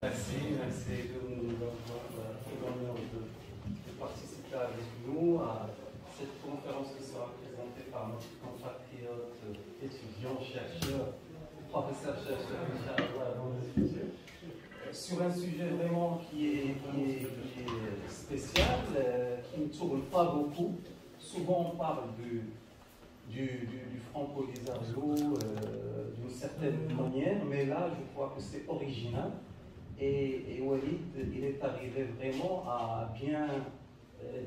Merci de nous avoir fait l'honneur de participer avec nous à cette conférence qui sera présentée par notre compatriote étudiant, chercheur, professeur-chercheur, Inch'Allah, dans le futur, sur un sujet vraiment qui est spécial, qui ne tourne pas beaucoup. Souvent on parle du Front Polisario d'une certaine manière, mais là je crois que c'est original. Et Walid, il est arrivé vraiment à bien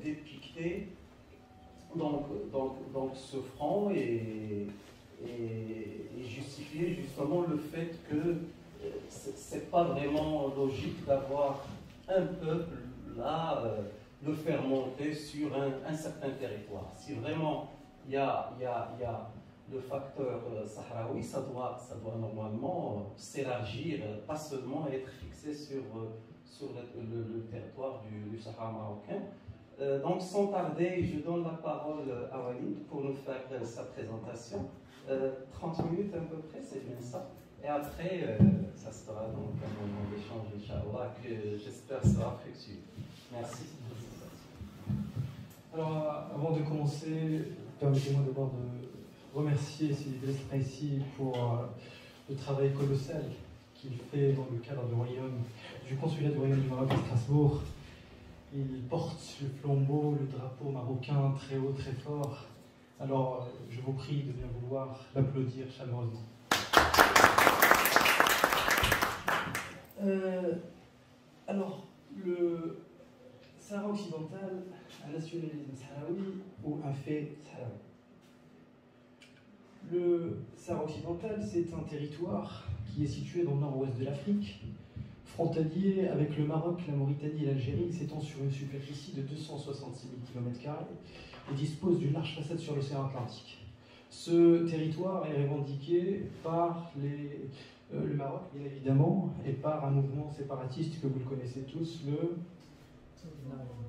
dépicter donc ce front et justifier justement le fait que c'est pas vraiment logique d'avoir un peuple là, le faire monter sur un certain territoire. Si vraiment il y a le facteur sahraoui, ça doit normalement s'élargir, pas seulement être fixé sur le territoire du Sahara marocain. Donc sans tarder, je donne la parole à Walid pour nous faire sa présentation. 30 minutes à peu près, c'est bien ça. Et après, ça sera donc un moment d'échange, Inch'Allah, que j'espère sera fructueux. Merci. Alors, avant de commencer, permettez-moi d'abord de remercier Sidi Blestra ici pour le travail colossal qu'il fait dans le cadre du consulat du Royaume du Maroc à Strasbourg. Il porte le flambeau, le drapeau marocain très haut, très fort. Alors, je vous prie de bien vouloir l'applaudir chaleureusement. Alors, le Sahara occidental, un nationalisme sahraoui ou un fait sahraoui. Le Sahara occidental, c'est un territoire qui est situé dans le nord-ouest de l'Afrique, frontalier avec le Maroc, la Mauritanie et l'Algérie. Il s'étend sur une superficie de 266 000 km² et dispose d'une large façade sur l'océan Atlantique. Ce territoire est revendiqué par le Maroc, bien évidemment, et par un mouvement séparatiste que vous le connaissez tous,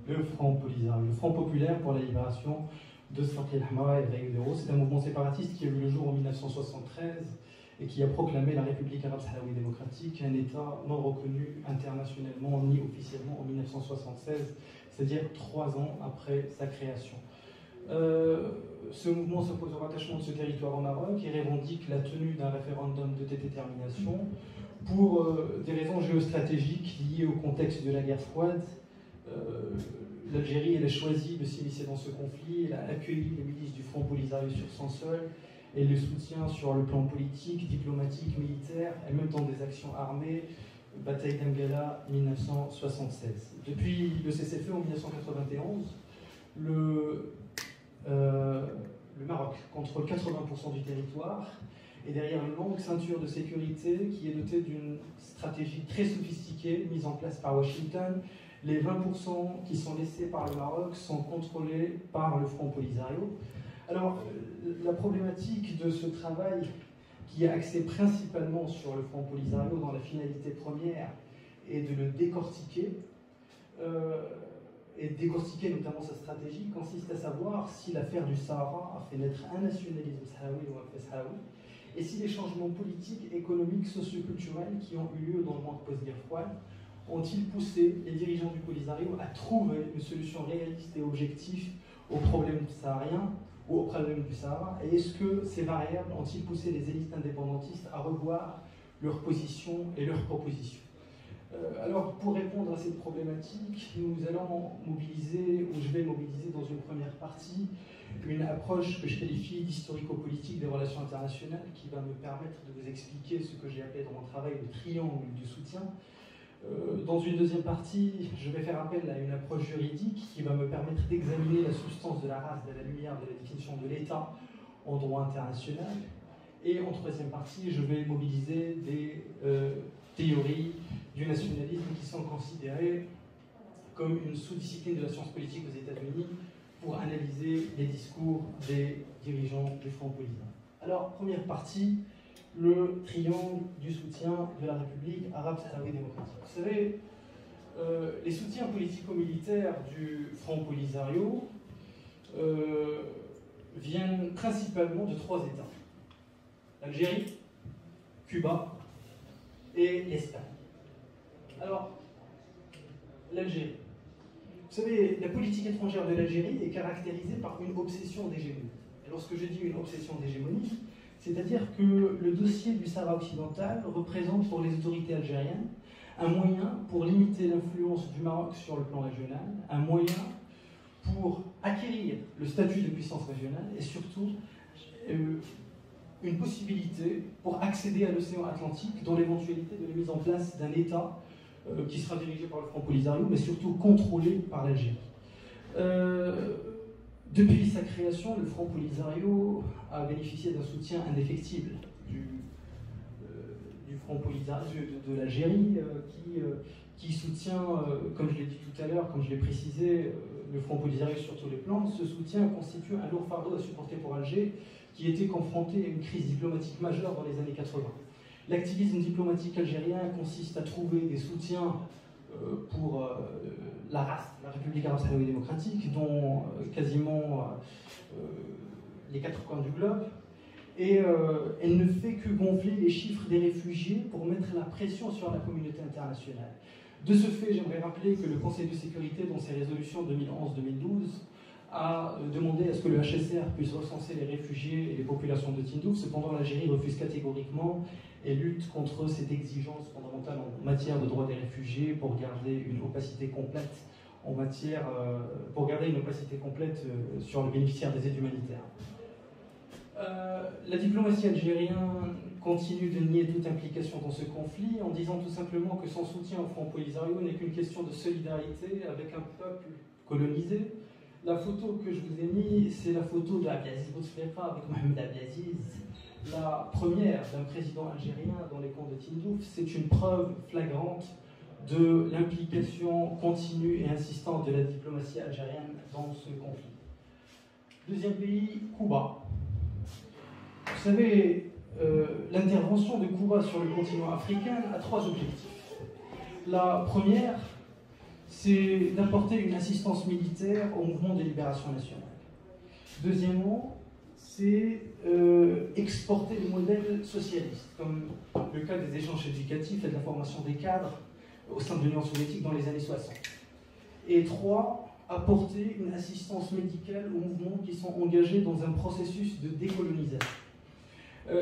le Front Polisario, le Front populaire pour la libération de Sfax el-Hamra et de Gayoudéro. C'est un mouvement séparatiste qui a vu le jour en 1973 et qui a proclamé la République arabe sahraoui démocratique, un État non reconnu internationalement ni officiellement en 1976, c'est-à-dire 3 ans après sa création. Ce mouvement s'oppose au rattachement de ce territoire au Maroc et revendique la tenue d'un référendum de détermination pour des raisons géostratégiques liées au contexte de la guerre froide. L'Algérie, elle a choisi de s'immiscer dans ce conflit, elle a accueilli les milices du Front Polisario sur son sol et le soutient sur le plan politique, diplomatique, militaire et même dans des actions armées, bataille d'Amgala 1976. Depuis le cessez-le-feu en 1991, le Maroc contrôle 80% du territoire et derrière une longue ceinture de sécurité qui est dotée d'une stratégie très sophistiquée mise en place par Washington. Les 20% qui sont laissés par le Maroc sont contrôlés par le Front Polisario. Alors, la problématique de ce travail, qui est axé principalement sur le Front Polisario, dans la finalité première, est de le décortiquer, et décortiquer notamment sa stratégie, consiste à savoir si l'affaire du Sahara a fait naître un nationalisme sahraoui ou un fait sahraoui, et si les changements politiques, économiques, socioculturels qui ont eu lieu dans le monde post-guerre froide ont-ils poussé les dirigeants du Polisario à trouver une solution réaliste et objective aux problèmes sahariens ou aux problèmes du Sahara? Et est-ce que ces variables ont-ils poussé les élites indépendantistes à revoir leurs positions et leurs propositions? Alors, pour répondre à cette problématique, nous allons mobiliser, ou je vais mobiliser dans une première partie, une approche que je qualifie d'historico-politique des relations internationales qui va me permettre de vous expliquer ce que j'ai appelé dans mon travail le triangle du soutien. Dans une deuxième partie, je vais faire appel à une approche juridique qui va me permettre d'examiner la substance de la race à la lumière de la définition de l'État en droit international. Et en troisième partie, je vais mobiliser des théories du nationalisme qui sont considérées comme une sous-discipline de la science politique aux États-Unis pour analyser les discours des dirigeants du Front Polisario. Alors, première partie, le triangle du soutien de la République arabe sahraoui démocratique. Vous savez, les soutiens politico-militaires du Front Polisario viennent principalement de 3 États. L'Algérie, Cuba et l'Espagne. Alors, l'Algérie. Vous savez, la politique étrangère de l'Algérie est caractérisée par une obsession d'hégémonie. Et lorsque je dis une obsession d'hégémonie, c'est-à-dire que le dossier du Sahara occidental représente pour les autorités algériennes un moyen pour limiter l'influence du Maroc sur le plan régional, un moyen pour acquérir le statut de puissance régionale et surtout une possibilité pour accéder à l'océan Atlantique dans l'éventualité de la mise en place d'un État qui sera dirigé par le Front Polisario, mais surtout contrôlé par l'Algérie. Depuis sa création, le Front Polisario a bénéficié d'un soutien indéfectible du Front Polisario de l'Algérie, qui soutient, comme je l'ai dit tout à l'heure, comme je l'ai précisé, le Front Polisario sur tous les plans. Ce soutien constitue un lourd fardeau à supporter pour Alger, qui était confronté à une crise diplomatique majeure dans les années 80. L'activisme diplomatique algérien consiste à trouver des soutiens pour la RAS, la République arabe sahraoui démocratique, dont quasiment les 4 coins du globe, et elle ne fait que gonfler les chiffres des réfugiés pour mettre la pression sur la communauté internationale. De ce fait, j'aimerais rappeler que le Conseil de sécurité, dans ses résolutions 2011-2012, a demandé à ce que le HCR puisse recenser les réfugiés et les populations de Tindouf. Cependant, l'Algérie refuse catégoriquement et lutte contre cette exigence fondamentale en matière de droits des réfugiés pour garder une opacité complète sur le bénéficiaire des aides humanitaires. La diplomatie algérienne continue de nier toute implication dans ce conflit en disant tout simplement que son soutien au Front Polisario n'est qu'une question de solidarité avec un peuple colonisé. La photo que je vous ai mise, c'est la photo de Abdelaziz Bouteflika avec Mohamed Abdelaziz, la première d'un président algérien dans les camps de Tindouf. C'est une preuve flagrante de l'implication continue et insistante de la diplomatie algérienne dans ce conflit. Deuxième pays, Cuba. Vous savez, l'intervention de Cuba sur le continent africain a 3 objectifs. La première, c'est d'apporter une assistance militaire au mouvement de libération nationale. Deuxièmement, c'est exporter le modèle socialiste, comme le cas des échanges éducatifs et de la formation des cadres au sein de l'Union soviétique dans les années 60. Et 3, apporter une assistance médicale aux mouvements qui sont engagés dans un processus de décolonisation.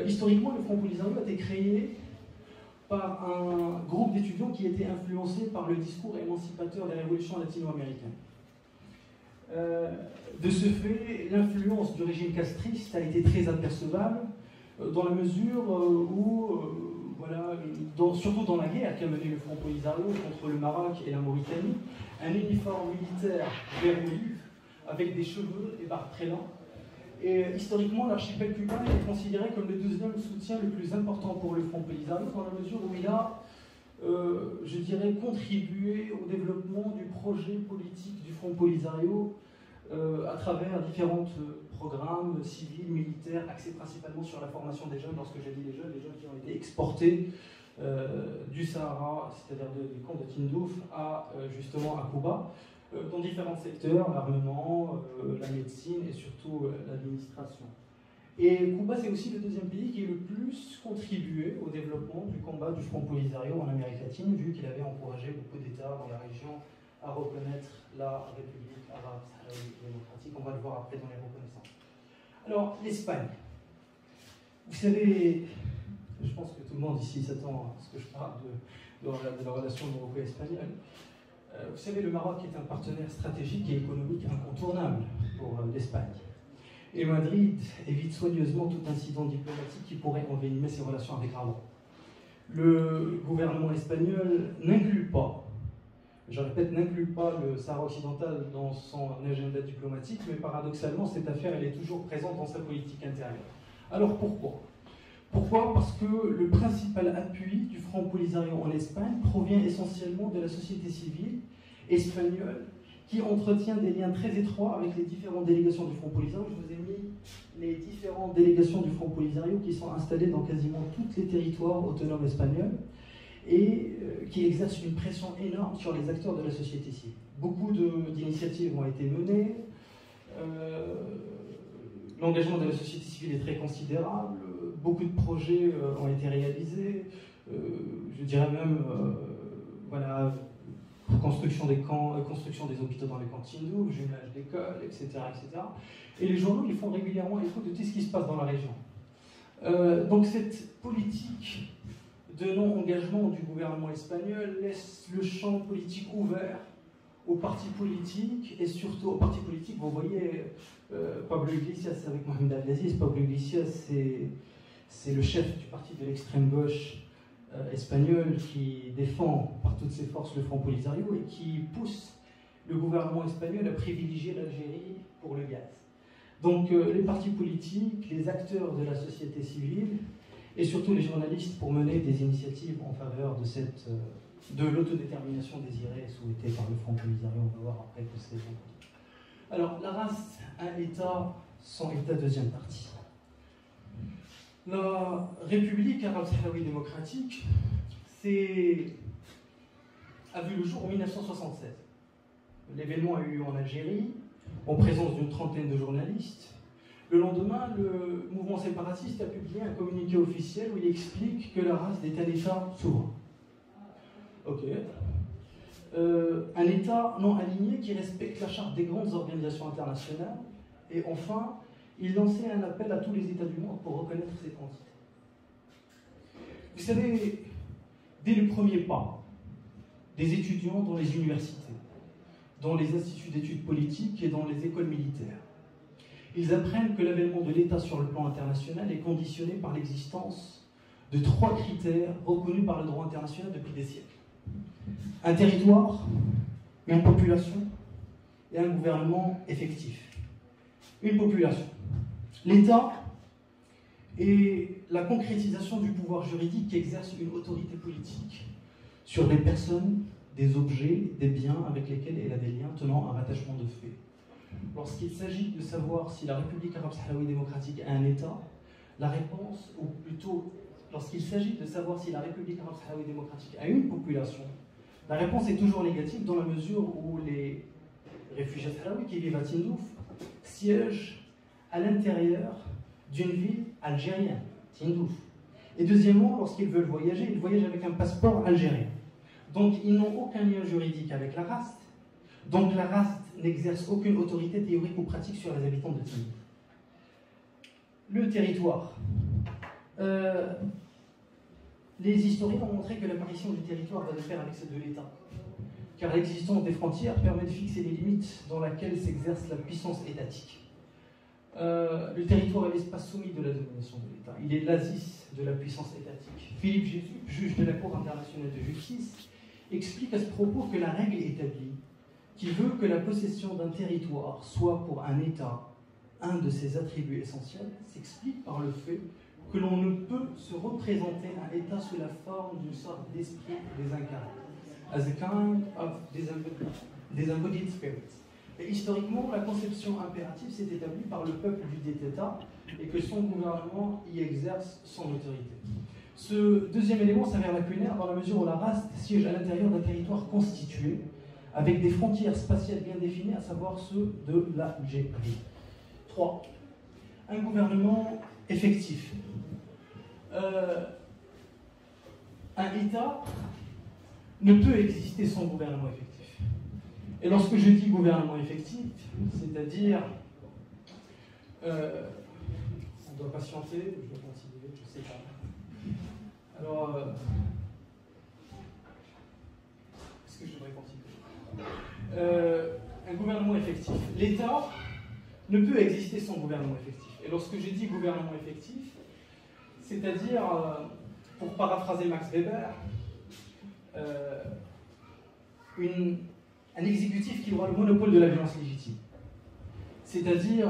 Historiquement, le Front Polisario a été créé par un groupe d'étudiants qui était influencé par le discours émancipateur des révolutions latino-américaines. De ce fait, l'influence du régime castriste a été très apercevable dans la mesure où, surtout dans la guerre qu'a menée le Front Polisario contre le Maroc et la Mauritanie, un uniforme militaire vermelu avec des cheveux et barbe très lents. Et historiquement, l'archipel cubain est considéré comme le 12e soutien le plus important pour le Front Polisario, dans la mesure où il a, je dirais, contribué au développement du projet politique du Front Polisario à travers différents programmes civils, militaires, axés principalement sur la formation des jeunes. Lorsque j'ai dit les jeunes qui ont été exportés du Sahara, c'est-à-dire du camp de Tindouf, justement à Cuba, dans différents secteurs, l'armement, la médecine et surtout l'administration. Et Cuba, c'est aussi le 2e pays qui a le plus contribué au développement du combat du Front Polisario en Amérique latine, vu qu'il avait encouragé beaucoup d'États dans la région à reconnaître la République arabe sahraoui démocratique. On va le voir après dans les reconnaissances. Alors, l'Espagne. Vous savez, je pense que tout le monde ici s'attend à ce que je parle de la relation maroco-espagnole. Vous savez, le Maroc est un partenaire stratégique et économique incontournable pour l'Espagne. Et Madrid évite soigneusement tout incident diplomatique qui pourrait envenimer ses relations avec Rabat. Le gouvernement espagnol n'inclut pas, je répète, n'inclut pas le Sahara occidental dans son agenda diplomatique, mais paradoxalement, cette affaire, elle est toujours présente dans sa politique intérieure. Alors pourquoi ? Pourquoi ? Parce que le principal appui du Front Polisario en Espagne provient essentiellement de la société civile espagnole qui entretient des liens très étroits avec les différentes délégations du Front Polisario. Je vous ai mis les différentes délégations du Front Polisario qui sont installées dans quasiment tous les territoires autonomes espagnols et qui exercent une pression énorme sur les acteurs de la société civile. Beaucoup d'initiatives ont été menées, l'engagement de la société civile est très considérable, beaucoup de projets ont été réalisés, je dirais même voilà, construction des camps, construction des hôpitaux dans les camps de Tindouf, jumelage d'écoles, etc., etc. Et les journaux, ils font régulièrement écho de tout ce qui se passe dans la région. Donc cette politique de non-engagement du gouvernement espagnol laisse le champ politique ouvert aux partis politiques et surtout aux partis politiques. Vous voyez, Pablo Iglesias avec Mohamed Abdelaziz. Pablo Iglesias, c'est le chef du parti de l'extrême gauche espagnol qui défend par toutes ses forces le Front Polisario et qui pousse le gouvernement espagnol à privilégier l'Algérie pour le gaz. Donc les partis politiques, les acteurs de la société civile et surtout les journalistes pour mener des initiatives en faveur de l'autodétermination désirée et souhaitée par le Front Polisario. On va voir après que c'est bon. Alors la race, un État, sans État, deuxième partie. La République arabe sahraoui démocratique a vu le jour en 1976. L'événement a eu lieu en Algérie, en présence d'une trentaine de journalistes. Le lendemain, le mouvement séparatiste a publié un communiqué officiel où il explique que la race est un État souverain. Ok. Un État non aligné qui respecte la charte des grandes organisations internationales. Et enfin, il lançait un appel à tous les États du monde pour reconnaître cette entité. Vous savez, dès le premier pas, des étudiants dans les universités, dans les instituts d'études politiques et dans les écoles militaires, ils apprennent que l'avènement de l'État sur le plan international est conditionné par l'existence de 3 critères reconnus par le droit international depuis des siècles. Un territoire, une population et un gouvernement effectif. Une population. L'État est la concrétisation du pouvoir juridique qui exerce une autorité politique sur des personnes, des objets, des biens avec lesquels elle a des liens tenant un rattachement de fait. Lorsqu'il s'agit de savoir si la République arabe sahraoui démocratique a un État, la réponse, ou plutôt lorsqu'il s'agit de savoir si la République arabe sahraoui démocratique a une population, la réponse est toujours négative dans la mesure où les réfugiés sahraouis qui vivent à Tindouf siègent à l'intérieur d'une ville algérienne, Tindouf. Et deuxièmement, lorsqu'ils veulent voyager, ils voyagent avec un passeport algérien. Donc ils n'ont aucun lien juridique avec la race. Donc la race n'exerce aucune autorité théorique ou pratique sur les habitants de Tindouf. Le territoire. Les historiens ont montré que l'apparition du territoire va de pair avec celle de l'État. Car l'existence des frontières permet de fixer les limites dans lesquelles s'exerce la puissance étatique. Le territoire est l'espace soumis de la domination de l'État. Il est l'Asis de la puissance étatique. Philippe Jésus, juge de la Cour internationale de justice, explique à ce propos que la règle établie, qui veut que la possession d'un territoire soit pour un État un de ses attributs essentiels, s'explique par le fait que l'on ne peut se représenter un État sous la forme d'une sorte d'esprit désincarné, as a kind of disembodied spirit. Et historiquement, la conception impérative s'est établie par le peuple du dit État et que son gouvernement y exerce son autorité. Ce deuxième élément s'avère lacunaire dans la mesure où la race siège à l'intérieur d'un territoire constitué avec des frontières spatiales bien définies, à savoir ceux de l'Algérie. 3. Un gouvernement effectif. Un État ne peut exister sans gouvernement effectif. Et lorsque je dis gouvernement effectif, c'est-à-dire, on doit patienter, je dois continuer, je sais pas. Alors, est-ce que je devrais continuer? Un gouvernement effectif. L'État ne peut exister sans gouvernement effectif. Et lorsque je dis gouvernement effectif, c'est-à-dire, pour paraphraser Max Weber, un exécutif qui aura le monopole de la violence légitime. C'est-à-dire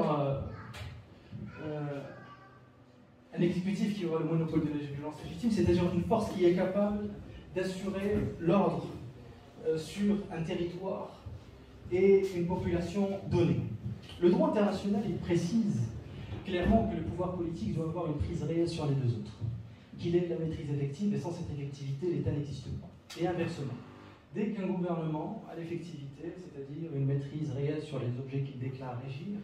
un exécutif qui aura le monopole de la violence légitime, c'est-à-dire une force qui est capable d'assurer l'ordre sur un territoire et une population donnée. Le droit international, il précise clairement que le pouvoir politique doit avoir une prise réelle sur les deux autres, qu'il ait de la maîtrise effective, et sans cette effectivité, l'État n'existe pas. Et inversement, dès qu'un gouvernement a l'effectivité, c'est-à-dire une maîtrise réelle sur les objets qu'il déclare régir,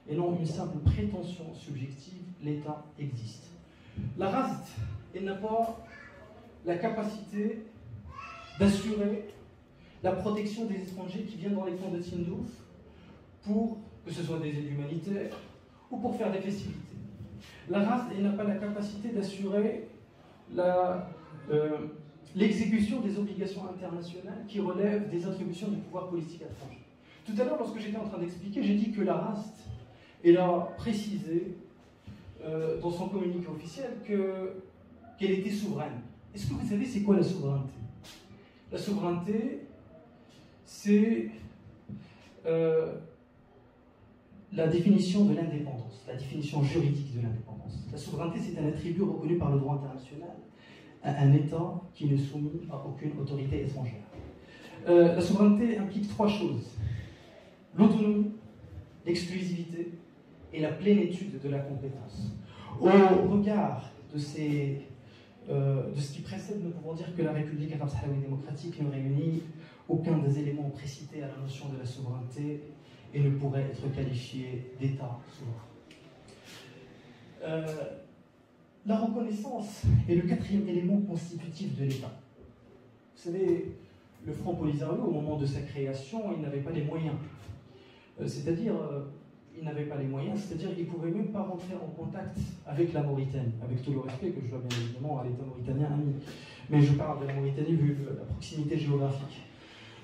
et non une simple prétention subjective, l'État existe. La RASD, elle n'a pas la capacité d'assurer la protection des étrangers qui viennent dans les camps de Tindouf pour que ce soit des aides humanitaires ou pour faire des festivités. La RAST n'a pas la capacité d'assurer l'exécution des obligations internationales qui relèvent des attributions du pouvoir politique étranger. Tout à l'heure, lorsque j'étais en train d'expliquer, j'ai dit que la RAST, elle a précisé dans son communiqué officiel qu'elle était souveraine. Est-ce que vous savez c'est quoi la souveraineté? La souveraineté, c'est la définition de l'indépendance, la définition juridique de l'indépendance. La souveraineté, c'est un attribut reconnu par le droit international à un État qui n'est soumis à aucune autorité étrangère. La souveraineté implique trois choses: l'autonomie, l'exclusivité et la plénitude de la compétence. Au regard de ce qui précède, nous pouvons dire que la République arabe sahraoui démocratique ne réunit aucun des éléments précités à la notion de la souveraineté et ne pourrait être qualifiée d'État souverain. La reconnaissance est le quatrième élément constitutif de l'État. Vous savez, le Front Polisario, au moment de sa création, il n'avait pas les moyens. Il n'avait pas les moyens, c'est-à-dire qu'il ne pouvait même pas rentrer en contact avec la Mauritanie, avec tout le respect que je dois bien évidemment à l'État mauritanien ami. Mais je parle de la Mauritanie vu la proximité géographique.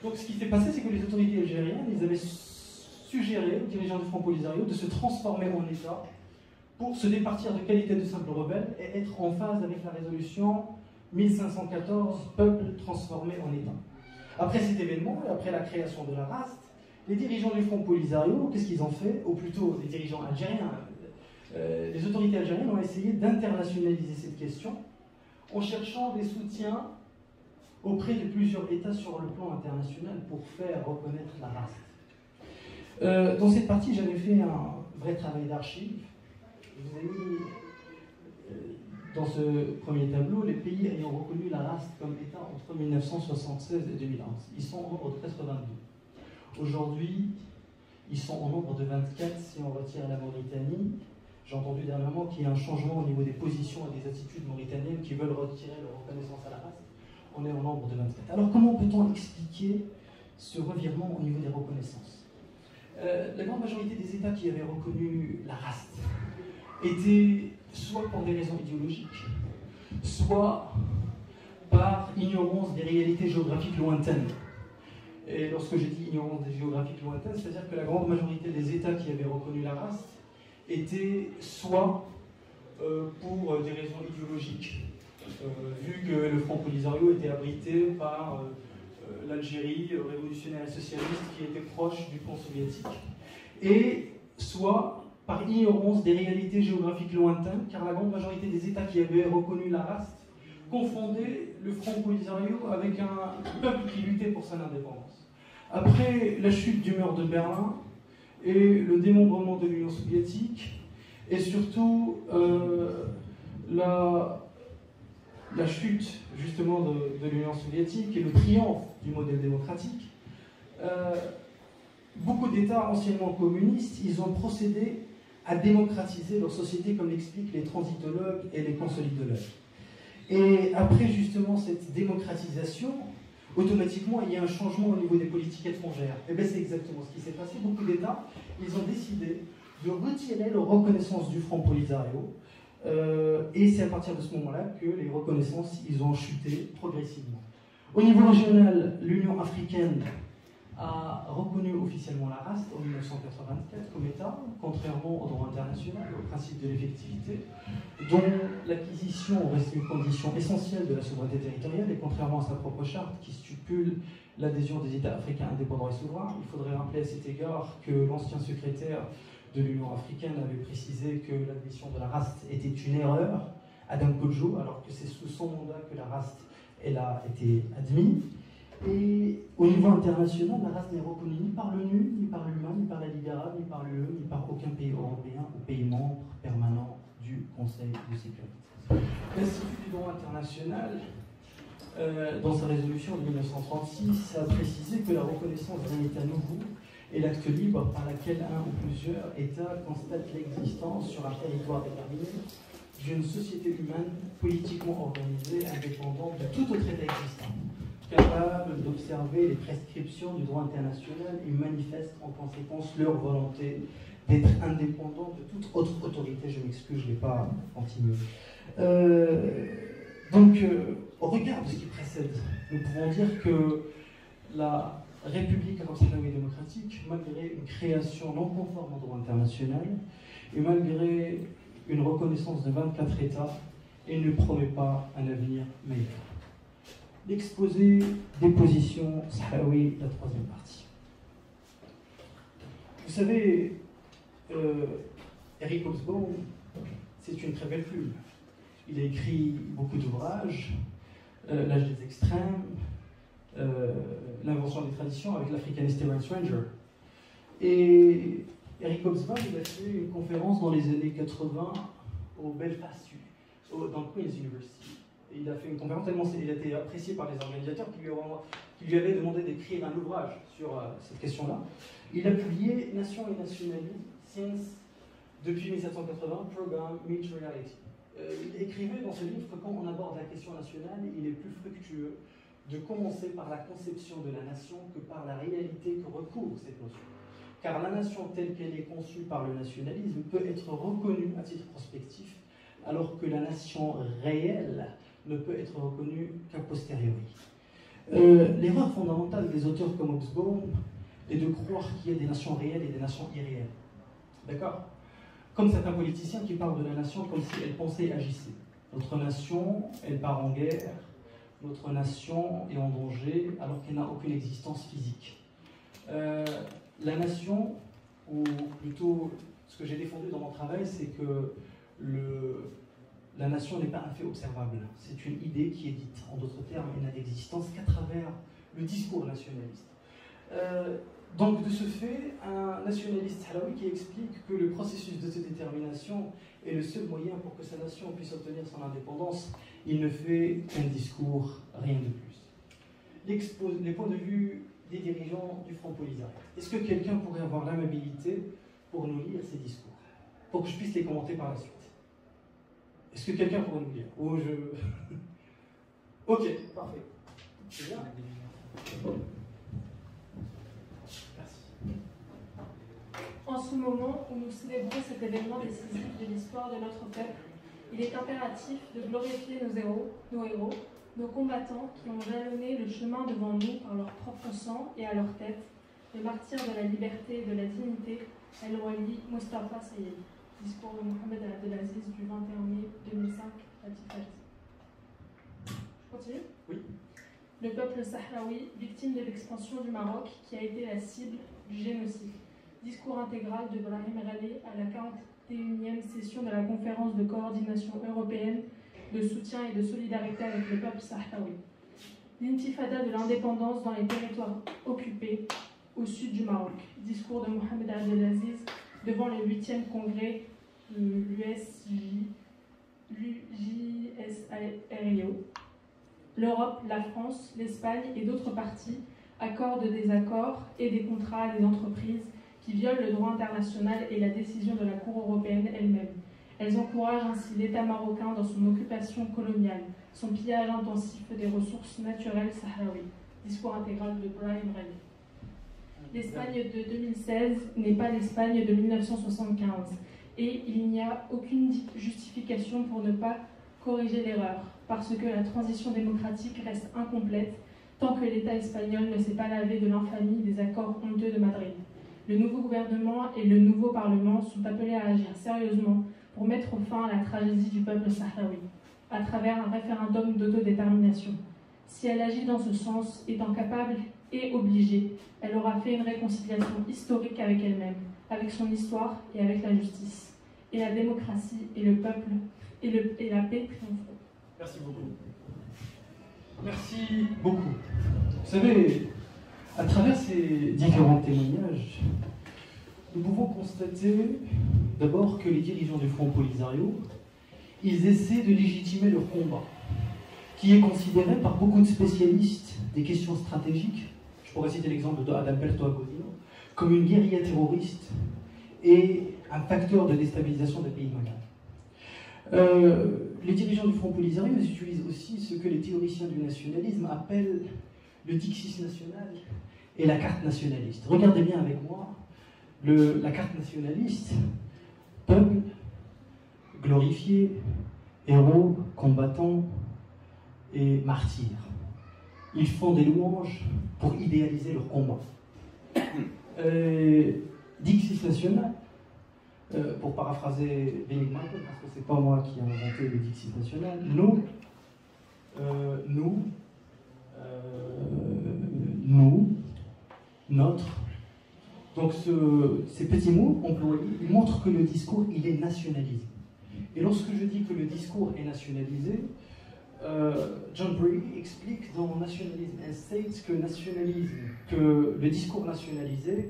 Donc ce qui s'est passé, c'est que les autorités algériennes, ils avaient suggéré aux dirigeants du Front Polisario de se transformer en État pour se départir de qualité de simple rebelle et être en phase avec la résolution 1514, peuple transformé en État. Après cet événement, et après la création de la RAST, les dirigeants du Front Polisario, qu'est-ce qu'ils ont fait? Ou plutôt, les dirigeants algériens, les autorités algériennes ont essayé d'internationaliser cette question en cherchant des soutiens auprès de plusieurs États sur le plan international pour faire reconnaître la RAST. Dans cette partie, j'avais fait un vrai travail d'archives. Je vous ai mis dans ce premier tableau les pays ayant reconnu la RAST comme État entre 1976 et 2011. Ils sont au nombre de 82. Aujourd'hui, ils sont au nombre de 24 si on retire la Mauritanie. J'ai entendu dernièrement qu'il y a un changement au niveau des positions et des attitudes mauritaniennes qui veulent retirer leur reconnaissance à la RAST. On est au nombre de 24. Alors comment peut-on expliquer ce revirement au niveau des reconnaissances? La grande majorité des États qui avaient reconnu la RAST étaient soit pour des raisons idéologiques, soit par ignorance des réalités géographiques lointaines. Et lorsque je dis ignorance des géographiques lointaines, c'est-à-dire que la grande majorité des États qui avaient reconnu la RAST étaient soit pour des raisons idéologiques, vu que le Front Polisario était abrité par l'Algérie révolutionnaire et socialiste qui était proche du camp soviétique, et soit par ignorance des réalités géographiques lointaines, car la grande majorité des États qui avaient reconnu la RAST confondaient le Front Polisario avec un peuple qui luttait pour son indépendance. Après la chute du mur de Berlin et le démembrement de l'Union soviétique, et surtout la chute justement de l'Union soviétique et le triomphe du modèle démocratique, beaucoup d'États anciennement communistes, ils ont procédé à démocratiser leur société, comme l'expliquent les transitologues et les consolidologues. Et après justement cette démocratisation, automatiquement il y a un changement au niveau des politiques étrangères. Et bien c'est exactement ce qui s'est passé. Beaucoup d'États, ils ont décidé de retirer leur reconnaissance du Front Polisario, et c'est à partir de ce moment-là que les reconnaissances, ils ont chuté progressivement. Au niveau régional, l'Union africaine a reconnu officiellement la RAST en 1984 comme État, contrairement au droit international, au principe de l'effectivité, dont l'acquisition reste une condition essentielle de la souveraineté territoriale, et contrairement à sa propre charte qui stipule l'adhésion des États africains indépendants et souverains. Il faudrait rappeler à cet égard que l'ancien secrétaire de l'Union africaine avait précisé que l'admission de la RAST était une erreur, Adam Kodjo, alors que c'est sous son mandat que la RAST elle a été admise. Et au niveau international, la RAST n'est reconnue ni par l'ONU, ni par l'UMA, ni par la Ligue arabe, ni par l'UE, ni par aucun pays européen ou pays membre permanent du Conseil de sécurité. L'Institut du droit international, dans sa résolution de 1936, a précisé que la reconnaissance d'un État nouveau est l'acte libre par lequel un ou plusieurs États constatent l'existence sur un territoire déterminé d'une société humaine politiquement organisée, indépendante de tout autre État existant. capables d'observer les prescriptions du droit international et manifestent en conséquence leur volonté d'être indépendants de toute autre autorité. Je m'excuse, je ne l'ai pas continué. Au regard de ce qui précède, nous pouvons dire que la République arabe-sahraouie démocratique, malgré une création non conforme au droit international et malgré une reconnaissance de 24 États, elle ne promet pas un avenir meilleur. L'exposé des positions sahraouis, la troisième partie. Vous savez, Eric Hobsbawm, c'est une très belle plume. Il a écrit beaucoup d'ouvrages, L'âge des extrêmes, L'invention des traditions avec l'Africanist Errant Stranger. Et Eric Hobsbawm, il a fait une conférence dans les années 80 au Belfast, dans Queen's University. Et il a fait une conférence tellement il a été apprécié par les organisateurs qui lui avaient demandé d'écrire un ouvrage sur cette question-là. Il a publié Nation et nationalisme, Since, depuis 1780, Program Meets Reality. Il écrivait dans ce livre que quand on aborde la question nationale, il est plus fructueux de commencer par la conception de la nation que par la réalité que recouvre cette notion. Car la nation telle qu'elle est conçue par le nationalisme peut être reconnue à titre prospectif, alors que la nation réelle ne peut être reconnue qu'a posteriori. L'erreur fondamentale des auteurs comme Hobsbawm est de croire qu'il y a des nations réelles et des nations irréelles. D'accord ? Comme certains politiciens qui parlent de la nation comme si elle pensait et agissait. Notre nation, elle part en guerre, notre nation est en danger alors qu'elle n'a aucune existence physique. La nation, ou plutôt ce que j'ai défendu dans mon travail, c'est que la nation n'est pas un fait observable. C'est une idée qui est dite. En d'autres termes, elle n'a d'existence qu'à travers le discours nationaliste. Donc, de ce fait, un nationaliste sahraoui qui explique que le processus d'autodétermination est le seul moyen pour que sa nation puisse obtenir son indépendance, il ne fait qu'un discours, rien de plus. Les points de vue des dirigeants du Front Polisario. Est-ce que quelqu'un pourrait avoir l'amabilité pour nous lire ces discours, pour que je puisse les commenter par la suite? Est-ce que quelqu'un pourrait nous lire? Ok, parfait. C'est bien. En ce moment où nous célébrons cet événement décisif de l'histoire de notre peuple, il est impératif de glorifier nos héros, nos combattants qui ont jalonné le chemin devant nous par leur propre sang et à leur tête, les martyrs de la liberté et de la dignité, El-Wali Mustafa Sayed. Discours de Mohamed Abdelaziz du 21 mai 2005 à Tiflis. Je continue? Oui. Le peuple sahraoui, victime de l'expansion du Maroc, qui a été la cible du génocide. Discours intégral de Brahim Raleh à la 41e session de la conférence de coordination européenne de soutien et de solidarité avec le peuple sahraoui. L'intifada de l'indépendance dans les territoires occupés au sud du Maroc. Discours de Mohamed Abdelaziz devant le 8e congrès de l'UJSARIO. L'Europe, la France, l'Espagne et d'autres parties accordent des accords et des contrats à des entreprises qui violent le droit international et la décision de la Cour européenne elle-même. Elles encouragent ainsi l'État marocain dans son occupation coloniale, son pillage intensif des ressources naturelles sahraouies. Discours intégral de Brahim Raleh. L'Espagne de 2016 n'est pas l'Espagne de 1975 et il n'y a aucune justification pour ne pas corriger l'erreur, parce que la transition démocratique reste incomplète tant que l'État espagnol ne s'est pas lavé de l'infamie des accords honteux de Madrid. Le nouveau gouvernement et le nouveau Parlement sont appelés à agir sérieusement pour mettre fin à la tragédie du peuple sahraoui, à travers un référendum d'autodétermination. Si elle agit dans ce sens, étant capable et obligée, elle aura fait une réconciliation historique avec elle-même, avec son histoire et avec la justice. Et la démocratie et le peuple et la paix triompheront. Merci beaucoup. Merci beaucoup. Vous savez, à travers ces différents témoignages, nous pouvons constater d'abord que les dirigeants du Front Polisario, ils essaient de légitimer leur combat, qui est considéré par beaucoup de spécialistes des questions stratégiques, je pourrais citer l'exemple d'Adalberto Agodino, comme une guérilla terroriste et un facteur de déstabilisation des pays maghrébins. Les dirigeants du Front Polisario utilisent aussi ce que les théoriciens du nationalisme appellent le Dixis national et la carte nationaliste. Regardez bien avec moi la carte nationaliste, peuple, glorifié, héros, combattants et martyrs. Ils font des louanges pour idéaliser leur combat. Dixis national, pour paraphraser Benny Michael, parce que c'est pas moi qui ai inventé le Dixis national, nous, notre. Donc ces petits mots employés, ils montrent que le discours, il est nationalisé. Et lorsque je dis que le discours est nationalisé, John Brady explique dans Nationalism and States que le discours nationalisé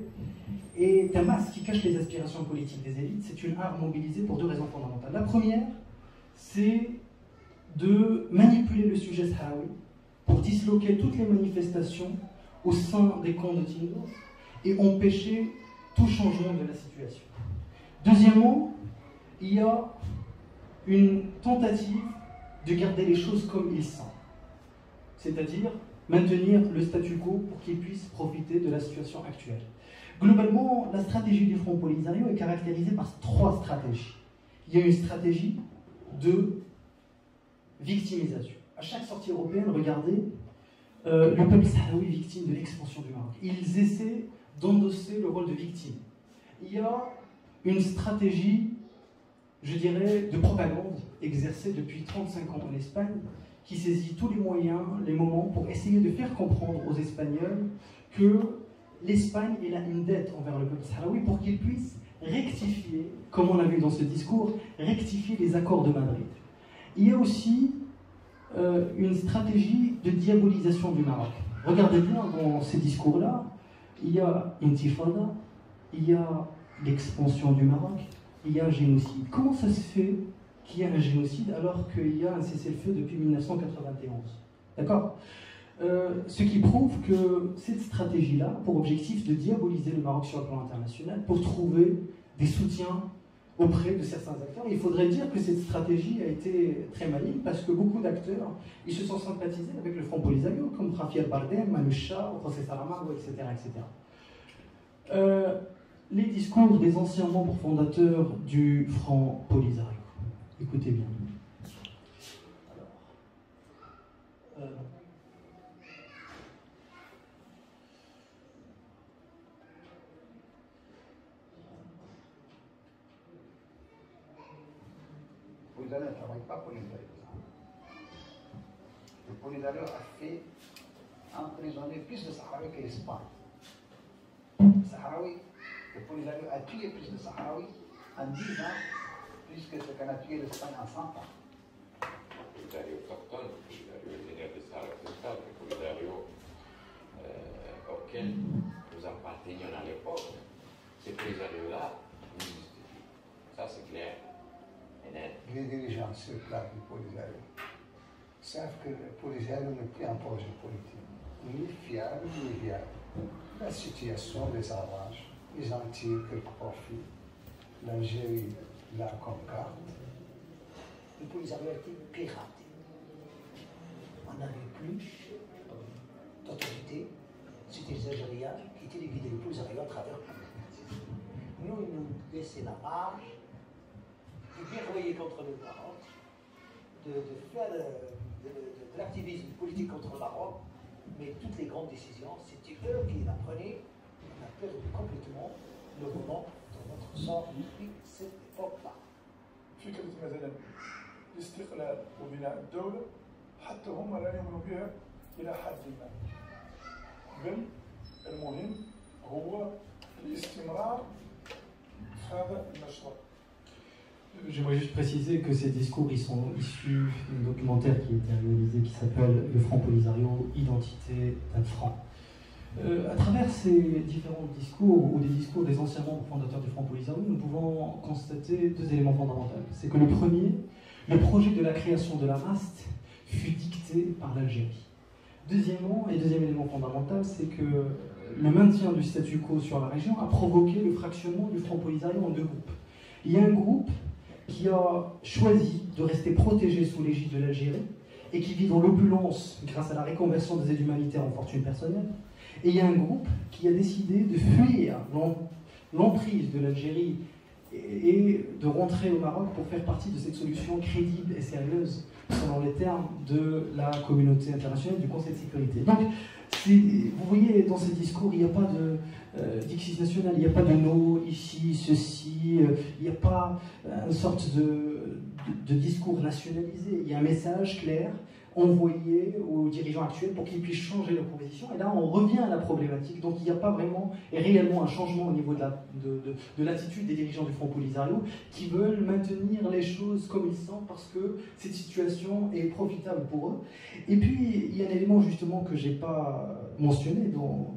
est un masque qui cache les aspirations politiques des élites. C'est une arme mobilisée pour deux raisons fondamentales. La première, c'est de manipuler le sujet sahraoui pour disloquer toutes les manifestations au sein des camps de Tindouf et empêcher tout changement de la situation. Deuxièmement, il y a une tentative de garder les choses comme ils sont, c'est-à-dire maintenir le statu quo pour qu'ils puissent profiter de la situation actuelle. Globalement, la stratégie du Front Polisario est caractérisée par trois stratégies. Il y a une stratégie de victimisation. À chaque sortie européenne, regardez, le peuple sahraoui est victime de l'expansion du Maroc. Ils essaient d'endosser le rôle de victime. Il y a une stratégie, je dirais, de propagande exercée depuis 35 ans en Espagne, qui saisit tous les moyens, les moments pour essayer de faire comprendre aux Espagnols que l'Espagne a une dette envers le peuple sahraoui pour qu'il puisse rectifier, comme on a vu dans ce discours, rectifier les accords de Madrid. Il y a aussi une stratégie de diabolisation du Maroc. Regardez bien dans ces discours-là, il y a intifada, il y a l'expansion du Maroc, il y a un génocide. Comment ça se fait qu'il y a un génocide alors qu'il y a un cessez-le-feu depuis 1991? D'accord? Ce qui prouve que cette stratégie-là a pour objectif de diaboliser le Maroc sur le plan international pour trouver des soutiens auprès de certains acteurs. Et il faudrait dire que cette stratégie a été très maligne parce que beaucoup d'acteurs ils se sont sympathisés avec le Front Polisario, comme Javier Bardem, Manoucha, José Saramago, etc. Les discours des anciens membres fondateurs du Front Polisario. Écoutez bien. Polisario ne travaille pas pour les Polisario. Le Polisario a fait emprisonner plus de Sahraouis que l'Espagne. Le Polisario a tué plus de Sahraouis en 10 ans, plus que ce qu'on a tué l'Espagne en 100 ans. Le Polisario autochtone, le Polisario originaire de Sahara occidental, le Polisario auquel nous appartenions à l'époque, ces Polisario-là n'existent plus. Ça, c'est clair. Les dirigeants sur place du Polisario savent que le Polisario n'est plus un projet politique, ni fiable, ni viable. La situation les arrange, ils en tirent quelques profits. L'Algérie l'a comme carte. Le Polisario a été piraté. On n'avait plus d'autorité. C'était les Algériens qui étaient les guides du Polisario à travers le monde. Nous, ils nous laissaient la marge de guerroyer contre le Maroc, de faire de l'activisme politique contre le Maroc, mais toutes les grandes décisions, c'était eux qui la prenaient. On a perdu complètement le moment dans notre sort depuis cette époque-là. فكرة مثلا الاستقلال وبناء الدولة حتى هم لا يؤمنوا بها إلى حد ما، بل المهم هو الاستمرار في هذا المشروع. J'aimerais juste préciser que ces discours ils sont issus d'un documentaire qui a été réalisé qui s'appelle Le Front Polisario, Identité d'un franc. À travers ces différents discours ou des discours des anciens membres fondateurs du Front Polisario, nous pouvons constater deux éléments fondamentaux. C'est que le premier, le projet de la création de la MAST fut dicté par l'Algérie. Deuxièmement, et deuxième élément fondamental, c'est que le maintien du statu quo sur la région a provoqué le fractionnement du Front Polisario en deux groupes. Il y a un groupe qui a choisi de rester protégé sous l'égide de l'Algérie et qui vit dans l'opulence grâce à la reconversion des aides humanitaires en fortune personnelle. Et il y a un groupe qui a décidé de fuir l'emprise de l'Algérie et de rentrer au Maroc pour faire partie de cette solution crédible et sérieuse selon les termes de la communauté internationale du Conseil de sécurité. Donc, vous voyez, dans ces discours, il n'y a pas de dixit national, il n'y a pas de no, ici, ceci, il n'y a pas une sorte de discours nationalisé. Il y a un message clair envoyé aux dirigeants actuels pour qu'ils puissent changer leur position. Et là, on revient à la problématique. Donc, il n'y a pas vraiment et réellement un changement au niveau de l'attitude des dirigeants du Front Polisario qui veulent maintenir les choses comme ils sont parce que cette situation est profitable pour eux. Et puis, il y a un élément justement que je n'ai pas mentionné dans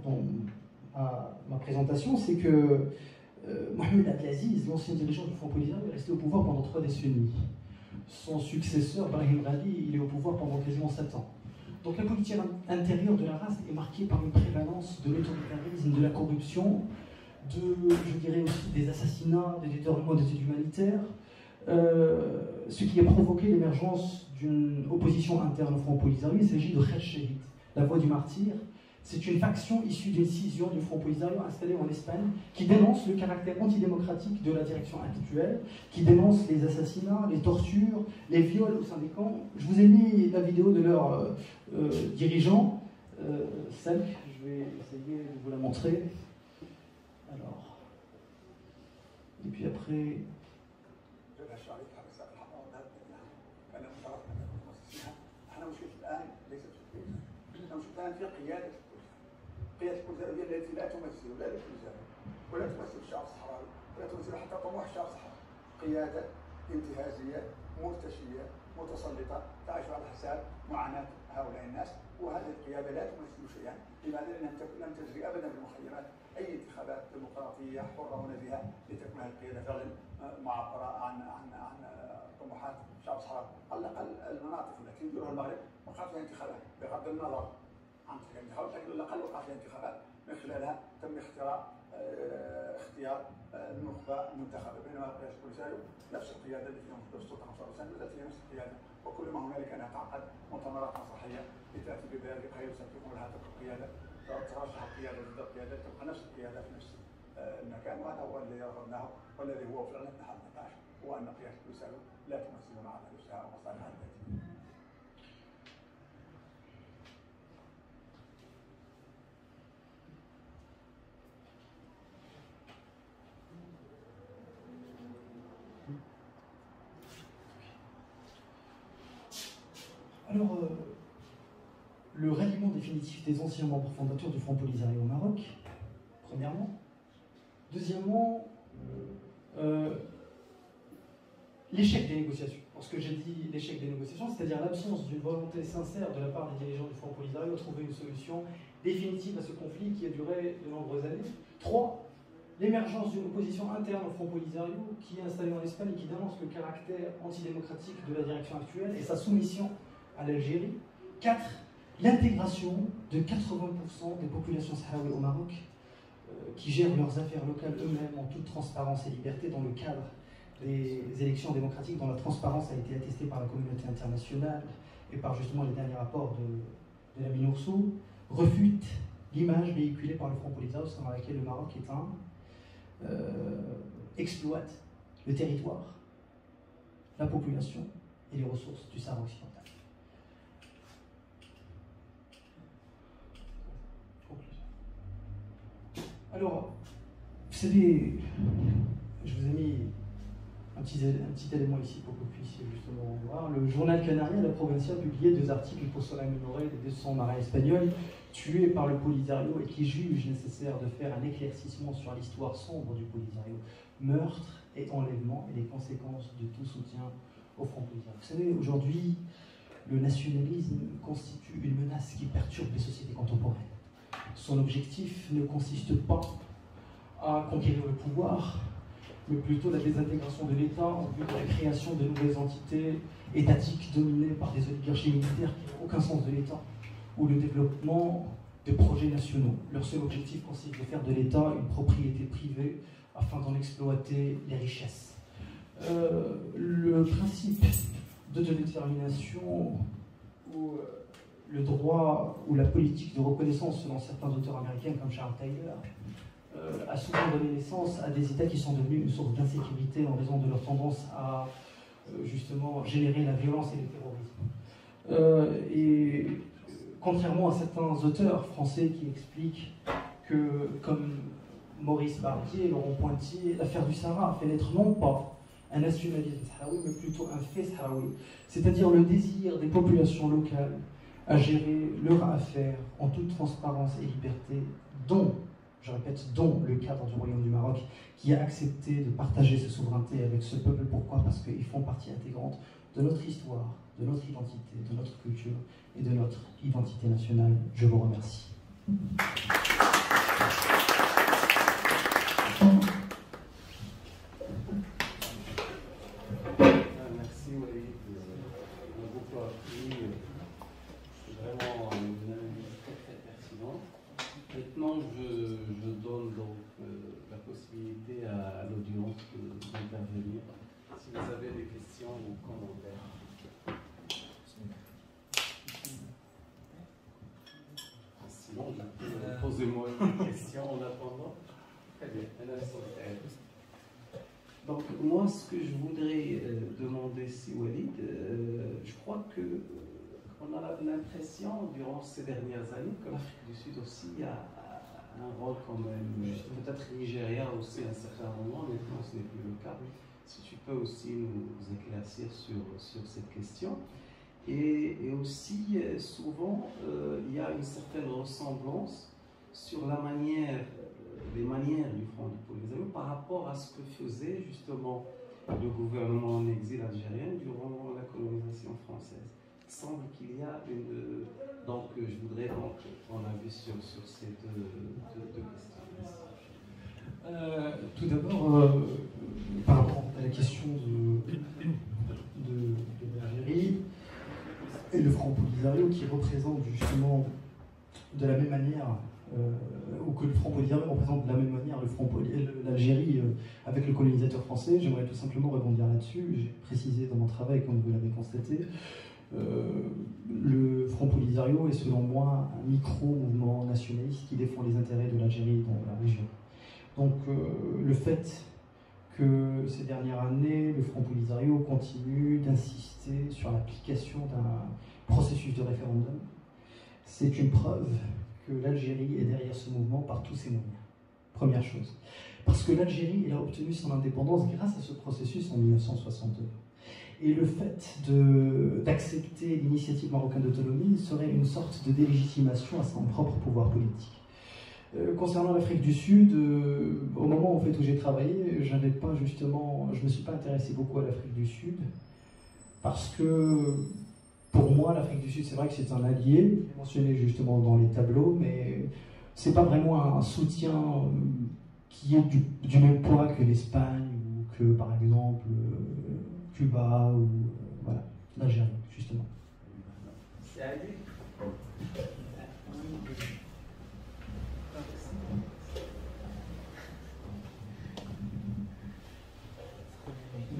ma présentation, c'est que Mohamed Abdelaziz, l'ancien dirigeant du Front Polisario, est resté au pouvoir pendant 3 décennies. Son successeur, Brahim Ghali, il est au pouvoir pendant quasiment 7 ans. Donc la politique intérieure de la race est marquée par une prévalence de l'autoritarisme, de la corruption, je dirais aussi des assassinats, des détournements des aides humanitaires, ce qui a provoqué l'émergence d'une opposition interne au Front Polisario. Il s'agit de Khaled Shahid, la voix du martyr. C'est une faction issue d'une scission du Front Polisario installée en Espagne qui dénonce le caractère antidémocratique de la direction actuelle, qui dénonce les assassinats, les tortures, les viols au sein des camps. Je vous ai mis la vidéo de leur dirigeant, Salk, je vais essayer de vous la montrer. Alors, et puis après... قيادة البوليساريو التي لا تمثل لا البوليساريو ولا تمثل الشعب الصحراوي ولا تمثل حتى طموح الشعب الصحراوي. قيادة انتهازية مرتشية متسلطة تعيش على حساب معاناة هؤلاء الناس، وهذه القيادة لا تمثل شيئا. لماذا؟ لأنها لم تجري أبدا بالمخيرات أي انتخابات ديمقراطية حرة ونزيهة لتكون هذه القيادة فعلا معبرة عن طموحات الشعب الصحراوي. على الأقل المناطق التي يديرها المغرب وقع فيها انتخابات بغض النظر عن تلك الانتخابات، لكن على الاقل وقع فيها انتخابات من خلالها تم اختيار نخبه منتخبه، بينما قياده البوليساريو نفس القياده التي فيها مده السلطه 15 سنه زالت هي نفس القياده، وكل ما هنالك انها تعقد مؤتمرات مسرحيه لتاتي ببيانات يسبقون لها تلك القياده، ترشح القياده ضد القياده تبقى نفس القياده في نفس المكان. وهذا هو الذي رفضناه والذي هو فعلا اتحاد 11، هو ان قياده البوليساريو لا تمثل معنا نفسها ومصالحها الذاتيه. Alors, le ralliement définitif des anciens membres fondateurs du Front Polisario au Maroc, premièrement. Deuxièmement, l'échec des négociations. Lorsque j'ai dit l'échec des négociations, c'est-à-dire l'absence d'une volonté sincère de la part des dirigeants du Front Polisario à trouver une solution définitive à ce conflit qui a duré de nombreuses années. 3. L'émergence d'une opposition interne au Front Polisario qui est installée en Espagne et qui dénonce le caractère antidémocratique de la direction actuelle et sa soumission à l'Algérie. 4. L'intégration de 80% des populations sahraouies au Maroc qui gèrent leurs affaires locales eux-mêmes en toute transparence et liberté dans le cadre des élections démocratiques dont la transparence a été attestée par la communauté internationale et par justement les derniers rapports de la MINURSO, refute l'image véhiculée par le Front Polisario selon laquelle le Maroc est exploite le territoire, la population et les ressources du Sahara occidental. Alors, vous savez, je vous ai mis un petit élément ici pour que vous puissiez justement voir. Le journal canarien, La Provincia, a publié 2 articles pour Sola Minoré des 200 marins espagnols tués par le Polisario et qui jugent nécessaire de faire un éclaircissement sur l'histoire sombre du Polisario. Meurtre et enlèvement et les conséquences de tout soutien au Front Polisario. Vous savez, aujourd'hui, le nationalisme constitue une menace qui perturbe les sociétés contemporaines. Son objectif ne consiste pas à conquérir le pouvoir, mais plutôt la désintégration de l'État en vue de la création de nouvelles entités étatiques dominées par des oligarchies militaires qui n'ont aucun sens de l'État, ou le développement de projets nationaux. Leur seul objectif consiste de faire de l'État une propriété privée afin d'en exploiter les richesses. Le principe d'autodétermination où le droit ou la politique de reconnaissance, selon certains auteurs américains comme Charles Taylor, a souvent donné naissance à des États qui sont devenus une source d'insécurité en raison de leur tendance à justement générer la violence et le terrorisme. Et contrairement à certains auteurs français qui expliquent que, comme Maurice Barbier, Laurent Pointier, l'affaire du Sahara a fait naître non pas un nationalisme sahraoui, mais plutôt un fait sahraoui, c'est-à-dire le désir des populations locales à gérer leurs affaires en toute transparence et liberté, dont, je répète, dont le cadre du Royaume du Maroc, qui a accepté de partager sa souveraineté avec ce peuple. Pourquoi? Parce qu'ils font partie intégrante de notre histoire, de notre identité, de notre culture et de notre identité nationale. Je vous remercie. Merci Walid, on a beaucoup appris, c'est vraiment une analyse très pertinente. Maintenant je donne donc la possibilité à l'audience d'intervenir si vous avez des questions ou commentaires. Sinon, posez-moi une question en attendant. Très bien. Donc, moi, ce que je voudrais demander, si Walid, je crois qu'on a l'impression, durant ces dernières années, que l'Afrique du Sud aussi a un rôle quand même, peut-être Nigeria aussi à un certain moment, maintenant ce n'est plus le cas. Si tu peux aussi nous éclaircir sur cette question. Et aussi, souvent, il y a une certaine ressemblance sur la manière, les manières du Front du Polisario par rapport à ce que faisait justement le gouvernement en exil algérien durant la colonisation française. Il semble qu'il y a une... Donc, je voudrais donc ton avis sur ces deux questions. Tout d'abord, par rapport à la question de l'Algérie et le Front Polisario qui représente justement de la même manière, ou que le Front Polisario représente de la même manière l'Algérie avec le colonisateur français, j'aimerais tout simplement rebondir là-dessus. J'ai précisé dans mon travail, comme vous l'avez constaté, le Front Polisario est selon moi un micro-mouvement nationaliste qui défend les intérêts de l'Algérie dans la région. Donc le fait que ces dernières années, le Front Polisario continue d'insister sur l'application d'un processus de référendum, c'est une preuve que l'Algérie est derrière ce mouvement par tous ses moyens. Première chose. Parce que l'Algérie, elle a obtenu son indépendance grâce à ce processus en 1962. Et le fait d'accepter l'initiative marocaine d'autonomie serait une sorte de délégitimation à son propre pouvoir politique. Concernant l'Afrique du Sud, au moment en fait, où j'ai travaillé, je ne me suis pas intéressé beaucoup à l'Afrique du Sud, parce que pour moi, l'Afrique du Sud, c'est vrai que c'est un allié, mentionné justement dans les tableaux, mais c'est pas vraiment un soutien qui est du même poids que l'Espagne ou que par exemple Cuba ou voilà, l'Algérie, justement. C'est à lui.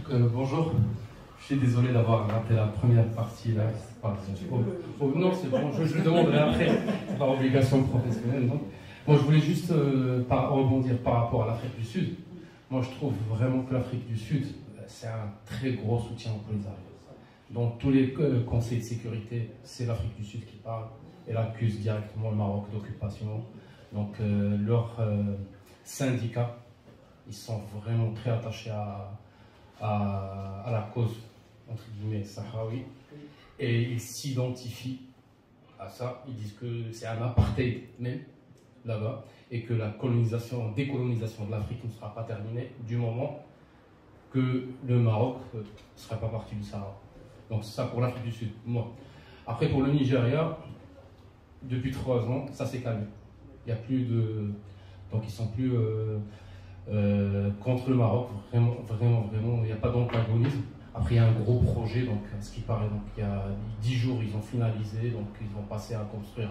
Bonjour, je suis désolé d'avoir raté la première partie là. Non, c'est bon, je le demanderai après, c'est par obligation professionnelle. Donc. Bon, je voulais juste rebondir par rapport à l'Afrique du Sud. Moi, je trouve vraiment que l'Afrique du Sud, c'est un très gros soutien aux Polisario. Dans tous les conseils de sécurité, c'est l'Afrique du Sud qui parle. Elle accuse directement le Maroc d'occupation. Donc, leurs syndicats, ils sont vraiment très attachés à la cause, entre guillemets, sahraoui, et ils s'identifient à ça. Ils disent que c'est un apartheid même là-bas, et que la décolonisation de l'Afrique ne sera pas terminée du moment que le Maroc ne sera pas partie du Sahara. Donc c'est ça pour l'Afrique du Sud. Moi. Après pour le Nigeria, depuis 3 ans, ça s'est calmé. Il n'y a plus de... Donc ils sont plus... contre le Maroc, vraiment, il n'y a pas d'antagonisme. Après, il y a un gros projet, donc, ce qui paraît, donc, il y a 10 jours, ils ont finalisé, donc ils vont passer à construire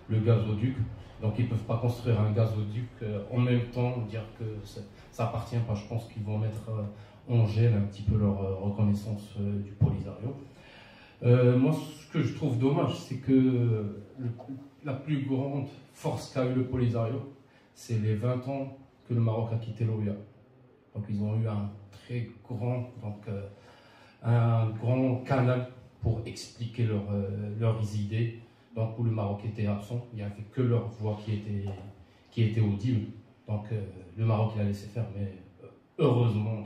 le gazoduc. Donc, ils ne peuvent pas construire un gazoduc en même temps, dire que ça appartient pas. Je pense qu'ils vont mettre en gel un petit peu leur reconnaissance du Polisario. Moi, ce que je trouve dommage, c'est que la plus grande force qu'a eu le Polisario, c'est les 20 ans que le Maroc a quitté l'OUA. Donc ils ont eu un très grand, un grand canal pour expliquer leurs idées. Donc où le Maroc était absent, il n'y avait que leur voix qui était audible. Donc le Maroc il a laissé faire, mais heureusement, donc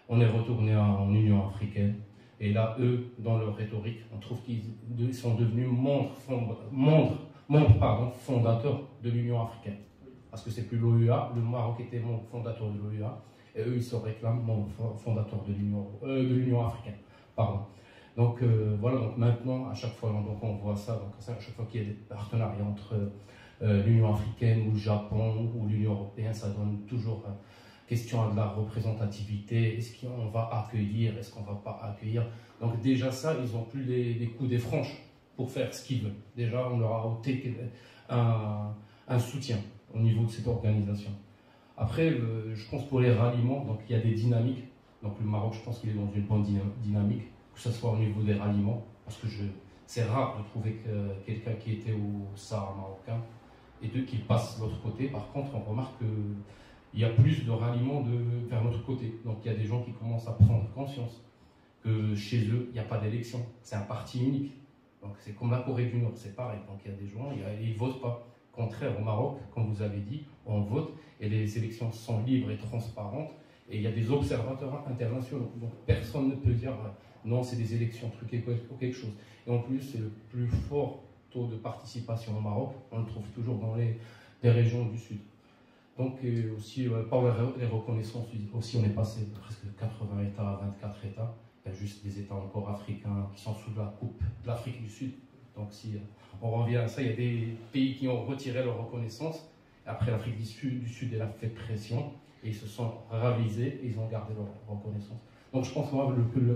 on est retourné en Union africaine. Et là, eux, dans leur rhétorique, on trouve qu'ils sont devenus membres fondateurs de l'Union africaine. Parce que c'est plus l'OUA, le Maroc était membre fondateur de l'OUA, et eux, ils se réclament membres fondateurs de l'Union africaine. Pardon. Donc voilà, donc maintenant, à chaque fois, donc on voit ça, donc à chaque fois qu'il y a des partenariats entre l'Union africaine ou le Japon ou l'Union européenne, ça donne toujours question de la représentativité. Est-ce qu'on va accueillir, est-ce qu'on ne va pas accueillir? Donc déjà ça, ils n'ont plus les coups des franches pour faire ce qu'ils veulent. Déjà, on leur a ôté un soutien au niveau de cette organisation. Après, je pense pour les ralliements, donc il y a des dynamiques. Donc le Maroc, je pense qu'il est dans une bonne dynamique, que ce soit au niveau des ralliements, parce que c'est rare de trouver quelqu'un qui était au Sahara marocain et qui passe de l'autre côté. Par contre, on remarque qu'il y a plus de ralliements vers notre côté. Donc il y a des gens qui commencent à prendre conscience que chez eux, il n'y a pas d'élection. C'est un parti unique. Donc c'est comme la Corée du Nord, c'est pareil. Donc il y a des gens, ils ne votent pas. Contraire au Maroc, comme vous avez dit, on vote et les élections sont libres et transparentes. Et il y a des observateurs internationaux. Donc personne ne peut dire non, c'est des élections truquées ou quelque chose. Et en plus, c'est le plus fort taux de participation au Maroc. On le trouve toujours dans les régions du Sud. Donc aussi, par les reconnaissances, aussi on est passé de presque 80 États à 24 États. Il y a juste des États encore africains qui sont sous la coupe de l'Afrique du Sud. Donc si on revient à ça, il y a des pays qui ont retiré leur reconnaissance. Après, l'Afrique du Sud, elle a fait pression et ils se sont ravisés et ils ont gardé leur reconnaissance. Donc je pense que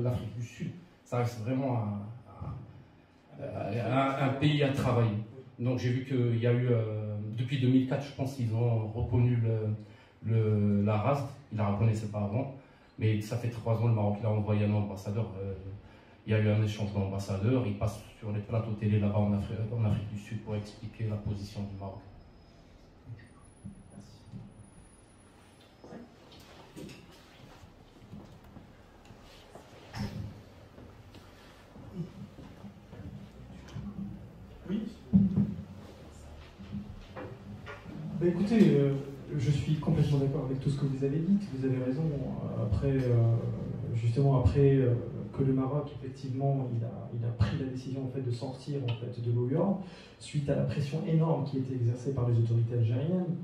l'Afrique du Sud, ça reste vraiment un pays à travailler. Donc j'ai vu qu'il y a eu, depuis 2004, je pense qu'ils ont reconnu la RASD. Ils ne la reconnaissaient pas avant. Mais ça fait 3 ans, le Maroc il a envoyé un ambassadeur. Il y a eu un échange d'ambassadeurs. Il passe sur les plateaux télé là-bas en Afrique du Sud pour expliquer la position du Maroc. Oui. Ben écoutez, je suis complètement d'accord avec tout ce que vous avez dit. Vous avez raison. Après que le Maroc, effectivement, il a pris la décision en fait, de sortir en fait, de l'OUA, suite à la pression énorme qui était exercée par les autorités algériennes.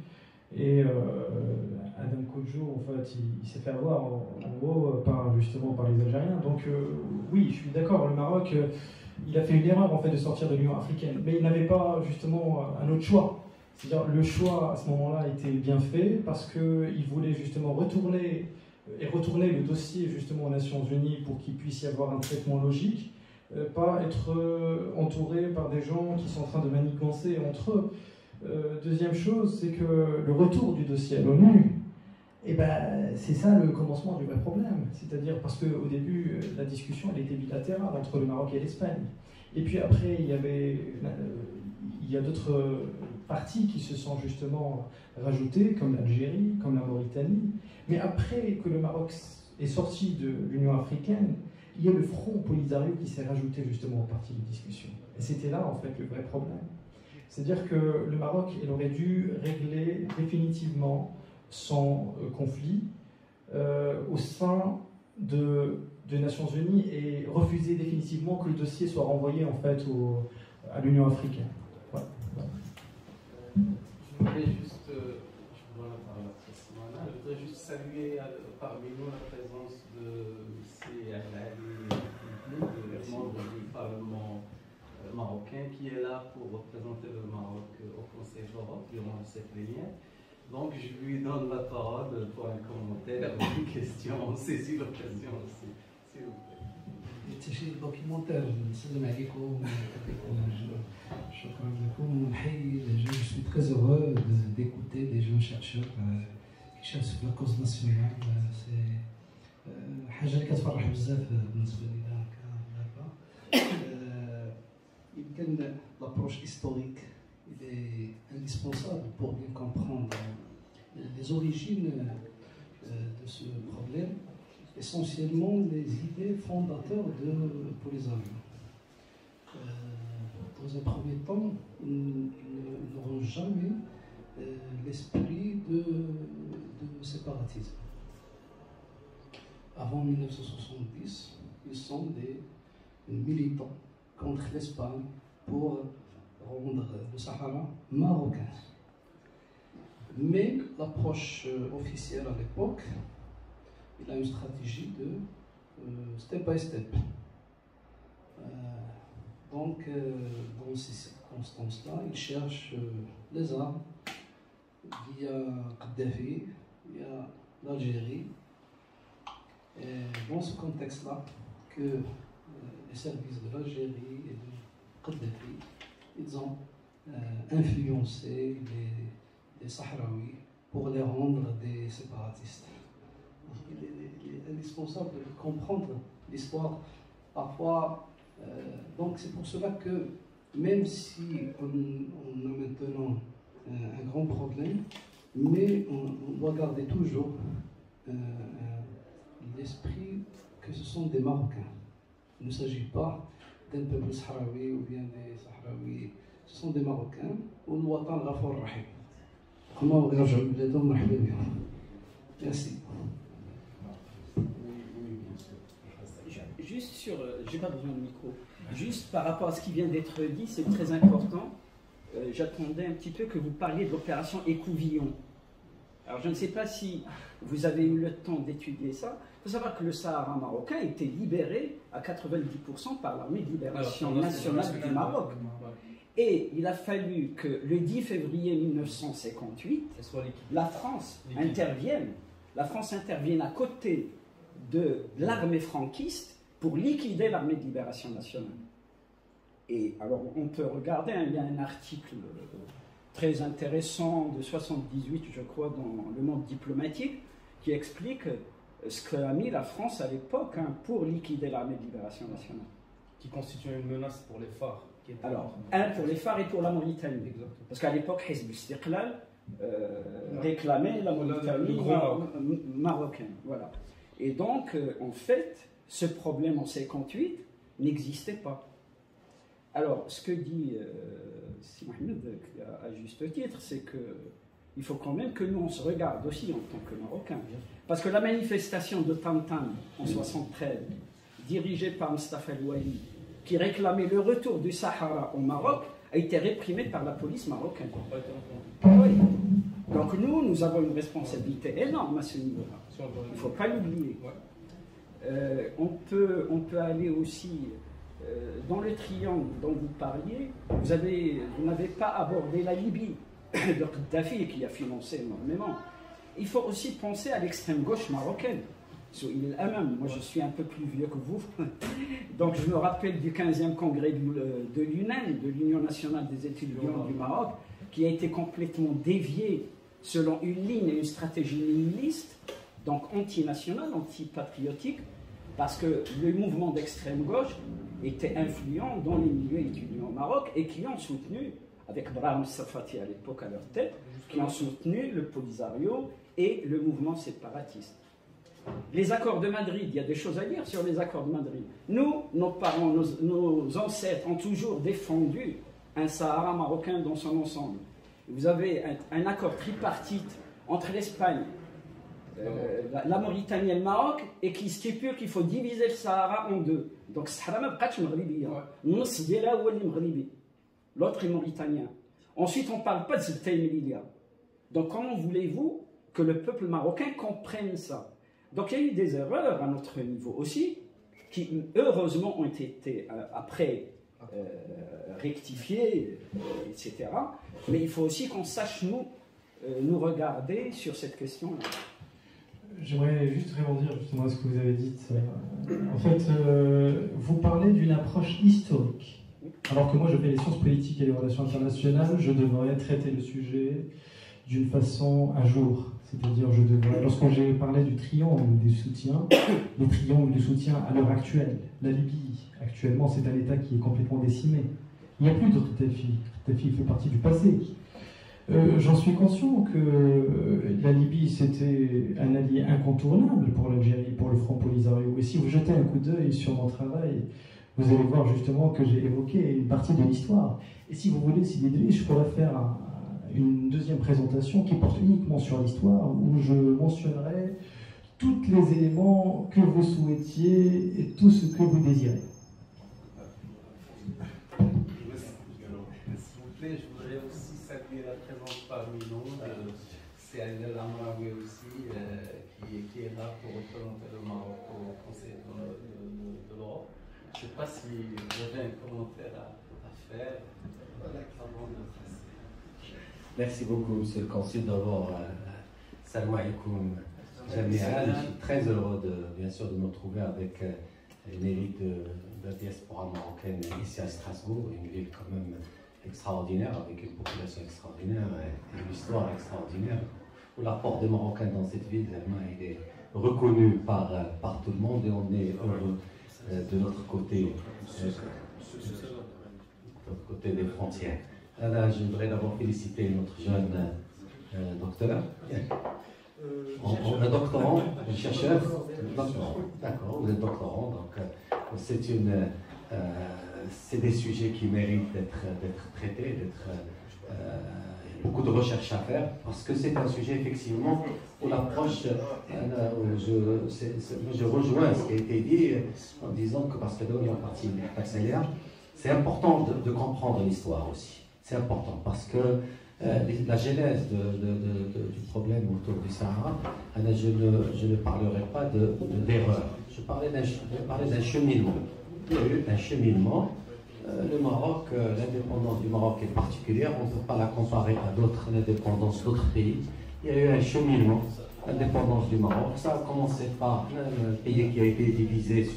Et Adam Kodjo, en fait, il s'est fait avoir en gros par les Algériens. Donc oui, je suis d'accord, le Maroc, il a fait une erreur en fait, de sortir de l'Union africaine. Mais il n'avait pas justement un autre choix. C'est-à-dire le choix à ce moment-là était bien fait parce qu'il voulait justement retourner le dossier justement aux Nations Unies pour qu'il puisse y avoir un traitement logique, pas être entouré par des gens qui sont en train de manigancer entre eux. Deuxième chose, c'est que le retour du dossier à l'ONU, c'est ça le commencement du vrai problème. C'est-à-dire parce qu'au début, la discussion elle était bilatérale entre le Maroc et l'Espagne. Et puis après, il y a d'autres parties qui se sont justement rajoutées, comme l'Algérie, comme la Mauritanie. Mais après que le Maroc est sorti de l'Union africaine, il y a le Front Polisario qui s'est rajouté justement aux parties de discussion. Et c'était là, en fait, le vrai problème. C'est-à-dire que le Maroc, il aurait dû régler définitivement son conflit au sein des Nations Unies et refuser définitivement que le dossier soit renvoyé, en fait, à l'Union africaine. Voilà. Je voudrais juste saluer parmi nous la présence de le membre du Parlement marocain qui est là pour représenter le Maroc au Conseil de l'Europe durant cette plénière. Donc je lui donne la parole pour un commentaire ou une question. On saisit l'occasion aussi, s'il vous plaît. التشكيل documentaire نسلم عليكم شكرا لكم ونحيي je suis très heureux d'écouter des jeunes chercheurs qui cherchent sur la cause nationale c'est حاجه اللي كتفرح بزاف بالنسبه لي كدابا l'approche historique est indispensable pour bien comprendre les origines de ce problème, essentiellement les idées fondateurs de Polisario. Dans un premier temps, ils n'auront jamais l'esprit de séparatisme. Avant 1970, ils sont des militants contre l'Espagne pour rendre le Sahara marocain. Mais l'approche officielle à l'époque, il a une stratégie de step by step. Donc, dans ces circonstances-là, il cherche les armes via Kadhafi, via l'Algérie. Et dans ce contexte-là, que les services de l'Algérie et de Kadhafi, ils ont influencé les Sahraouis pour les rendre des séparatistes. Il est indispensable de comprendre l'histoire. Parfois, donc c'est pour cela que même si on a maintenant un grand problème, mais on doit garder toujours l'esprit que ce sont des Marocains. Il ne s'agit pas d'un peuple sahraoui ou bien des Sahraouis. Ce sont des Marocains. Merci. Juste sur, j'ai pas besoin de micro, juste par rapport à ce qui vient d'être dit, c'est très important. J'attendais un petit peu que vous parliez de l'opération Écouvillon. Alors je ne sais pas si vous avez eu le temps d'étudier ça. Il faut savoir que le Sahara marocain a été libéré à 90% par l'armée de libération nationale du Maroc. Et il a fallu que le 10 février 1958, la France intervienne à côté de l'armée franquiste pour liquider l'armée de libération nationale. Et alors on peut regarder, il y a un article très intéressant de 78, je crois, dans Le Monde diplomatique, qui explique ce qu'a mis la France à l'époque pour liquider l'armée de libération nationale. Qui constitue une menace pour les phares. Alors, pour les phares et pour la Mauritanie. Exactement. Parce qu'à l'époque, Hizb al-Istiqlal réclamait la Mauritanie marocaine. Voilà. Et donc, en fait, ce problème en 58 n'existait pas. Alors, ce que dit Mohamed à juste titre, c'est qu'il faut quand même que nous, on se regarde aussi en tant que Marocains. Parce que la manifestation de Tam-Tam en 73, dirigée par Mustafa El-Ouali, qui réclamait le retour du Sahara au Maroc, a été réprimée par la police marocaine. Oui. Donc nous avons une responsabilité énorme à ce niveau-là. Il ne faut pas l'oublier. On peut aller aussi dans le triangle dont vous parliez. Vous n'avez pas abordé la Libye de Kadhafi qui a financé énormément. Il faut aussi penser à l'extrême gauche marocaine. Moi, je suis un peu plus vieux que vous, donc je me rappelle du 15e congrès de l'UNEN, de l'Union nationale des étudiants du Maroc, qui a été complètement dévié selon une ligne et une stratégie nihiliste, donc anti-nationale, anti-patriotique, parce que le mouvement d'extrême gauche était influent dans les milieux étudiants au Maroc et qui ont soutenu, avec Brahim Safati à l'époque à leur tête, qui ont soutenu le Polisario et le mouvement séparatiste. Les accords de Madrid, il y a des choses à dire sur les accords de Madrid. Nous, nos parents, nos ancêtres ont toujours défendu un Sahara marocain dans son ensemble. Vous avez un accord tripartite entre l'Espagne, la Mauritanie et le Maroc, et qui stipule qu'il faut diviser le Sahara en deux. Donc, Sahara ma bqatch maghribiya. L'autre est mauritanien. Ensuite, on ne parle pas de cette Lilia. Donc, comment voulez-vous que le peuple marocain comprenne ça? Donc il y a eu des erreurs à notre niveau aussi, qui heureusement ont été après rectifiées, etc. Mais il faut aussi qu'on sache nous regarder sur cette question-là. J'aimerais juste rebondir justement à ce que vous avez dit. En fait, vous parlez d'une approche historique. Alors que moi je fais les sciences politiques et les relations internationales, je devrais traiter le sujet d'une façon à jour. C'est-à-dire, lorsque j'ai parlé du triangle des soutiens, le triangle du soutien à l'heure actuelle, la Libye, actuellement, c'est un État qui est complètement décimé. Il n'y a plus d'autres Kadhafi. Kadhafi fait partie du passé. J'en suis conscient que la Libye, c'était un allié incontournable pour l'Algérie, pour le Front Polisario. Et si vous jetez un coup d'œil sur mon travail, vous allez voir justement que j'ai évoqué une partie de l'histoire. Et si vous voulez, Sidi Driss, je pourrais faire une deuxième présentation qui porte uniquement sur l'histoire, où je mentionnerai tous les éléments que vous souhaitiez et tout ce que vous désirez. S'il vous plaît, je voudrais aussi saluer la présence parmi nous de Céline Lamraoui aussi, qui est là pour représenter le Maroc au Conseil de l'Europe. Je ne sais pas si vous avez un commentaire à faire avant de passer. Merci beaucoup, Monsieur le Consul, d'abord. Salam alaikum, Jami'an. Je suis très heureux, bien sûr, de me retrouver avec une élite de la diaspora marocaine ici à Strasbourg, une ville quand même extraordinaire, avec une population extraordinaire et une histoire extraordinaire, où l'apport des Marocains dans cette ville, il est reconnu par tout le monde et on est heureux de notre côté des frontières. Là, je voudrais d'abord féliciter notre jeune docteur. Un doctorant, un chercheur. D'accord, vous êtes doctorant, donc c'est des sujets qui méritent d'être traités, beaucoup de recherche à faire, parce que c'est un sujet effectivement où l'approche, je rejoins ce qui a été dit en disant que parce que dans la partie accélère, c'est important de comprendre l'histoire aussi. C'est important parce que la genèse du problème autour du Sahara, je ne parlerai pas d'erreur. Je parlais d'un cheminement. Il y a eu un cheminement. Le Maroc, l'indépendance du Maroc est particulière, on ne peut pas la comparer à d'autres indépendances d'autres pays. Il y a eu un cheminement, l'indépendance du Maroc. Ça a commencé par un pays qui a été divisé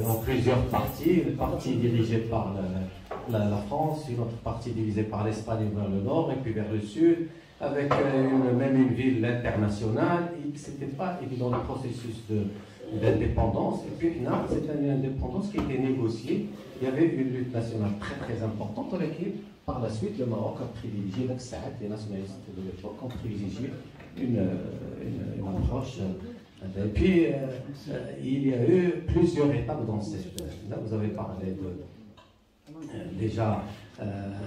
en plusieurs parties, une partie dirigée par la France, une autre partie divisée par l'Espagne vers le nord et puis vers le sud, avec même une ville internationale. Ce n'était pas évident le processus d'indépendance. Et puis, finalement, c'était une indépendance qui a été négociée. Il y avait une lutte nationale très très importante dans laquelle, par la suite, le Maroc a privilégié, les nationalistes de l'époque ont privilégié une approche. Et puis, il y a eu plusieurs étapes dans cette. Là, vous avez parlé déjà,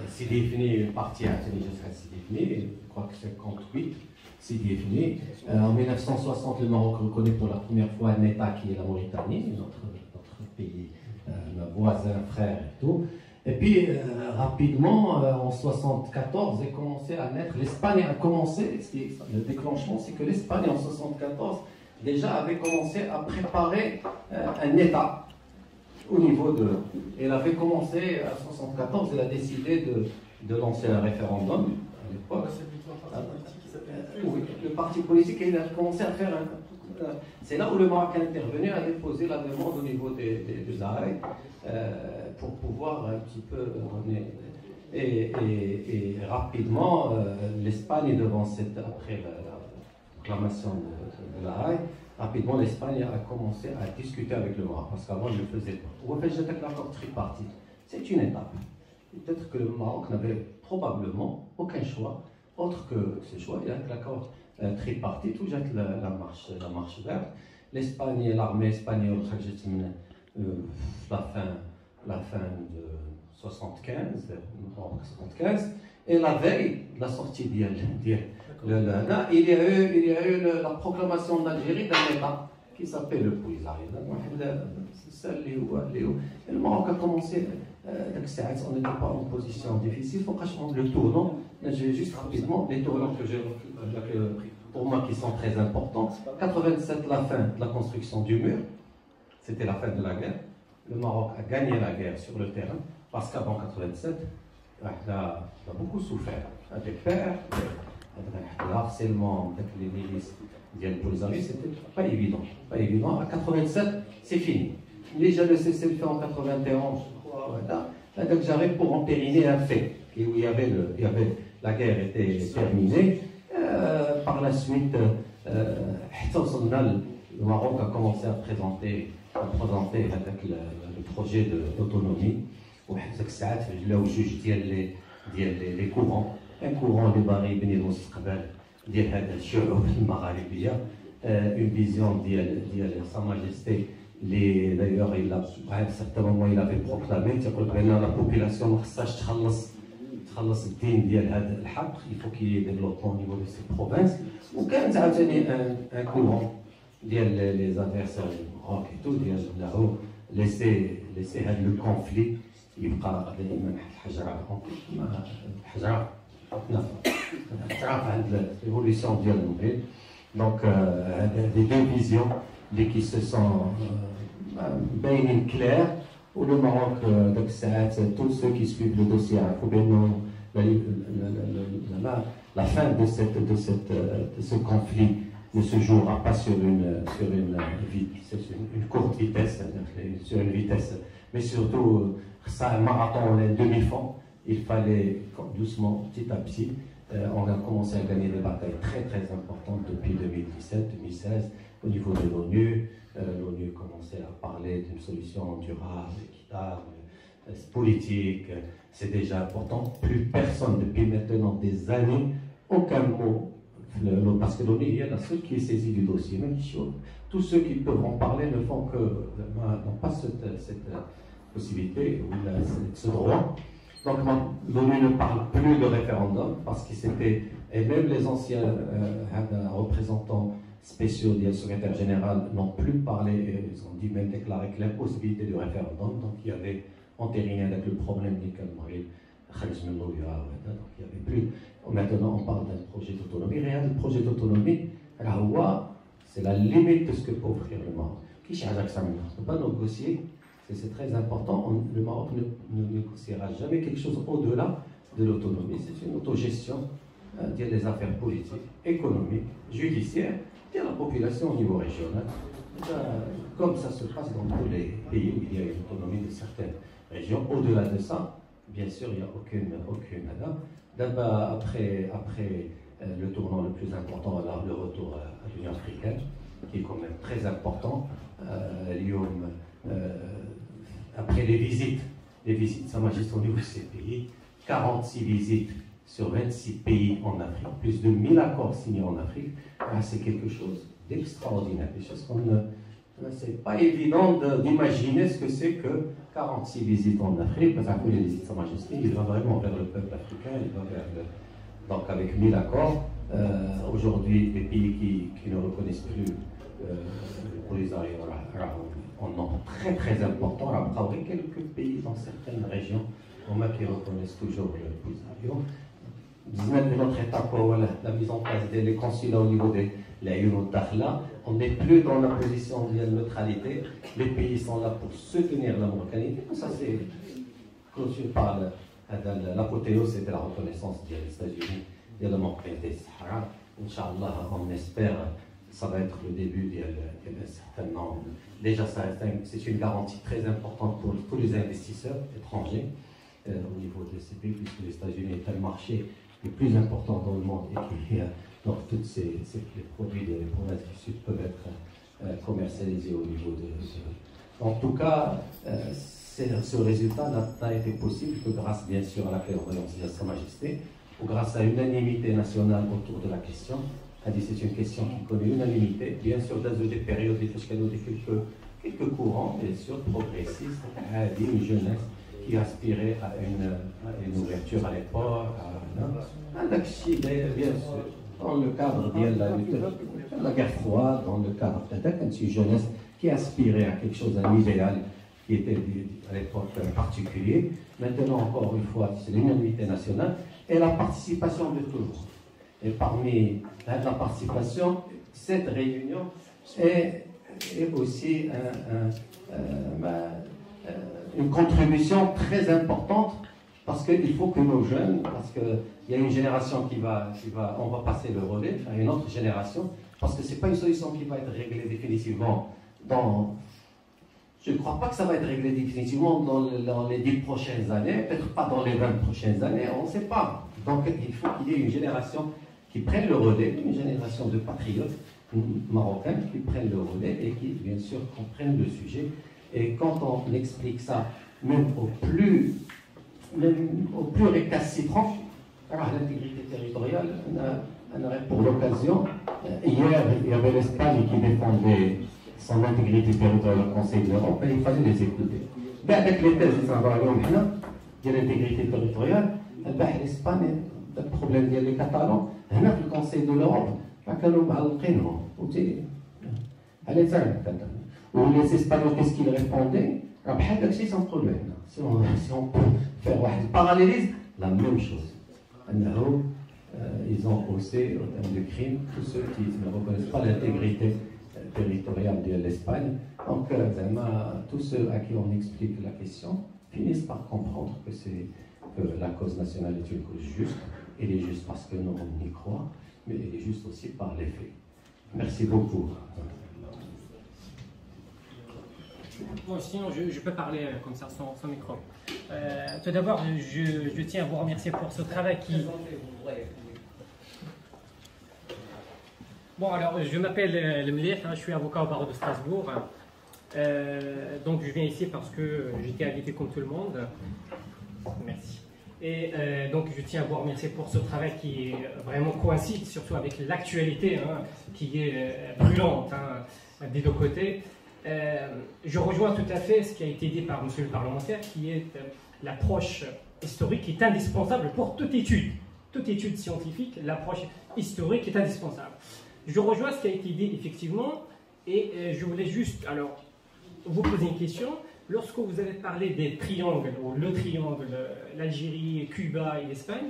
Sidi Ifni, une partie à Tunis jusqu'à Sidi Ifni, je crois que c'est 58. Sidi Ifni. En 1960, le Maroc reconnaît pour la première fois un État qui est la Mauritanie, notre pays, notre voisin, frère et tout. Et puis, rapidement, en 1974, est commencé à naître. L'Espagne a commencé, le déclenchement, c'est que l'Espagne, en 1974, déjà avait commencé à préparer un État au niveau de. Elle avait commencé en 1974, elle a décidé de lancer un référendum à l'époque. Oui, le parti politique, il a commencé à faire c'est là où le Maroc est intervenu, a déposé la demande au niveau des AEG pour pouvoir un petit peu donner. Et rapidement, l'Espagne, après la proclamation de la Haye, rapidement l'Espagne a commencé à discuter avec le Maroc, parce qu'avant, je ne le faisais pas. Vous faites l'accord tripartite. C'est une étape. Peut-être que le Maroc n'avait probablement aucun choix autre que ce choix. Il y a l'accord tripartite où jette la marche verte. L'Espagne et l'armée espagnole, la fin de 75, et la veille de la sortie d'Iel, il y a eu la proclamation d'Algérie d'un État qui s'appelle le Polisario. Et le Maroc a commencé, on n'était pas en position difficile, il faut prendre le tournant. Je vais juste rapidement, les tournants que j'ai pour moi qui sont très importants. 87, la fin de la construction du mur, c'était la fin de la guerre. Le Maroc a gagné la guerre sur le terrain, parce qu'avant 87, il a beaucoup souffert. Avec pertes, le harcèlement avec les milices Polisario, c'était pas évident. Pas évident. À 87, c'est fini. Déjà le cessez-le-feu en 91, je crois, donc j'arrive pour entériner un fait, et où la guerre était terminée. Par la suite, le Maroc a commencé à présenter avec le projet d'autonomie. وواحد ذاك الساعات جلاو جوج ديال لي كورون، ان كورون اللي باغي يبني المستقبل ديال هاد الشعوب المغاربيه، اون فيزيون ديال سا ماجيستي اللي دايوغ الى واحد سيغتان مومون الى في بروكلامي تيقول بان لا بوبيلاسيون ما خصهاش تخلص الدين ديال هذا الحق، يفو كي ديفلوبمون نيفو دو سي بروفانس. وكانت عاوتاني ان كورون ديال لي زادفيرسير المغرب تو ديال انه ليسي هذا لو كونفلي يبقى دائما الحجره تعرف عند ليفوليسيون ديال المغرب. دونك هذه دو فيزيون اللي كي سو سون باينين كلير. ولو ماروك داك الساعات تو سو كي سويف لو دوسي يعرفوا بانه la fin de ce conflit ne se jouera pas sur une courte vitesse, sur une vitesse, mais surtout ça un marathon en demi-fond. Il fallait doucement, petit à petit, on a commencé à gagner des batailles très très importantes depuis 2017-2016 au niveau de l'ONU. L'ONU commençait à parler d'une solution durable, équitable, politique. C'est déjà important. Plus personne depuis maintenant des années, aucun mot, parce que l'ONU, il y en a ceux qui est saisi du dossier, même tous ceux qui peuvent en parler ne font que, n'ont pas cette possibilité ou ce droit. Donc l'ONU ne parle plus de référendum parce que c'était, et même les anciens représentants spéciaux du secrétaire général n'ont plus parlé, ils ont dit même déclaré que l'impossibilité du référendum, donc il y avait entériné avec le problème du Calmaril, donc il n'y avait plus. Maintenant on parle d'un projet d'autonomie. Rien le projet d'autonomie, c'est la limite de ce que peut offrir le Maroc. Qui cherche à ça maintenant? On ne peut pas négocier, c'est très important. Le Maroc ne négociera jamais quelque chose au-delà de l'autonomie. C'est une autogestion des affaires politiques, économiques, judiciaires, et la population au niveau régional. Comme ça se passe dans tous les pays où il y a une autonomie de certaines régions. Au-delà de ça, bien sûr, il n'y a aucune D'abord, après le tournant le plus important, le retour à l'Union africaine, qui est quand même très important. Après les visites, Sa Majesté au niveau de ces pays, 46 visites sur 26 pays en Afrique, plus de 1000 accords signés en Afrique, c'est quelque chose d'extraordinaire. C'est pas évident d'imaginer ce que c'est que 46 visites en Afrique, parce que les visites de Sa Majesté, il va vraiment vers le peuple africain, il va vers donc avec 1000 accords. Aujourd'hui, les pays qui ne reconnaissent plus le Polisario en nombre très très important. Après, quelques pays dans certaines régions qui reconnaissent toujours le Polisario. Notre étape, la mise en place des consulats au niveau de la UNODACHLA, on n'est plus dans la position de neutralité. Les pays sont là pour soutenir la Mauritanie. Ça, c'est clôturé par l'apothéose, c'était la reconnaissance des États-Unis de la Mauritanie. Inch'Allah, on espère que ça va être le début d'un certain nombre. Déjà, c'est une garantie très importante pour tous les investisseurs étrangers au niveau de ces pays, puisque les États-Unis est un marché le plus important dans le monde et qui donc tous les produits des provinces du Sud peuvent être commercialisés au niveau de. En tout cas, ce résultat n'a été possible que grâce bien sûr à la clairvoyance de Sa Majesté, ou grâce à l'unanimité nationale autour de la question. C'est une question qui connaît l'unanimité, bien sûr dans des périodes quelques courants, bien sûr progressistes, une jeunesse qui aspirait à une ouverture à l'époque, bien sûr, dans le cadre de la guerre froide, dans le cadre d'une jeunesse qui aspirait à quelque chose, à un idéal qui était à l'époque particulier. Maintenant, encore une fois, c'est l'unanimité nationale et la participation de tout le monde. Et parmi la participation, cette réunion est aussi une contribution très importante parce qu'il faut que nos jeunes, parce qu'il y a une génération on va passer le relais à une autre génération, parce que ce n'est pas une solution qui va être réglée définitivement je ne crois pas que ça va être réglé définitivement dans les 10 prochaines années, peut-être pas dans les 20 prochaines années, on ne sait pas. Donc il faut qu'il y ait une génération qui prenne le relais, une génération de patriotes marocains qui prennent le relais et qui, bien sûr, comprennent le sujet. Et quand on explique ça même au plus récalcitrant, alors l'intégrité territoriale, pour l'occasion, hier, il y avait l'Espagne qui défendait son intégrité territoriale au Conseil de l'Europe, et il fallait les écouter. Ben, avec les thèses de l'intégrité territoriale, l'Espagne, le problème des Catalans, le Conseil de l'Europe, ou les Espagnols, qu'est-ce qu'ils répondaient? Sans problème. Si on peut faire un parallélisme, la même chose. Ils ont posé, en termes de crimes, tous ceux qui ne reconnaissent pas l'intégrité territoriale de l'Espagne. Donc, tous ceux à qui on explique la question finissent par comprendre que la cause nationale est une cause juste. Elle est juste parce que nous, on y croit, mais elle est juste aussi par les faits. Merci beaucoup. Bon, sinon, je peux parler comme ça, sans micro. Tout d'abord, je tiens à vous remercier pour ce travail qui... Bon, alors, je m'appelle Lemlih, je suis avocat au barreau de Strasbourg. Donc, je viens ici parce que j'étais invité comme tout le monde. Merci. Et donc, je tiens à vous remercier pour ce travail qui vraiment coïncide, surtout avec l'actualité, qui est brûlante des deux côtés. Je rejoins tout à fait ce qui a été dit par monsieur le parlementaire, qui est l'approche historique qui est indispensable pour toute étude scientifique. L'approche historique est indispensable. Je rejoins ce qui a été dit effectivement, et je voulais juste alors vous poser une question. Lorsque vous avez parlé des triangles, ou le triangle, l'Algérie, Cuba et l'Espagne,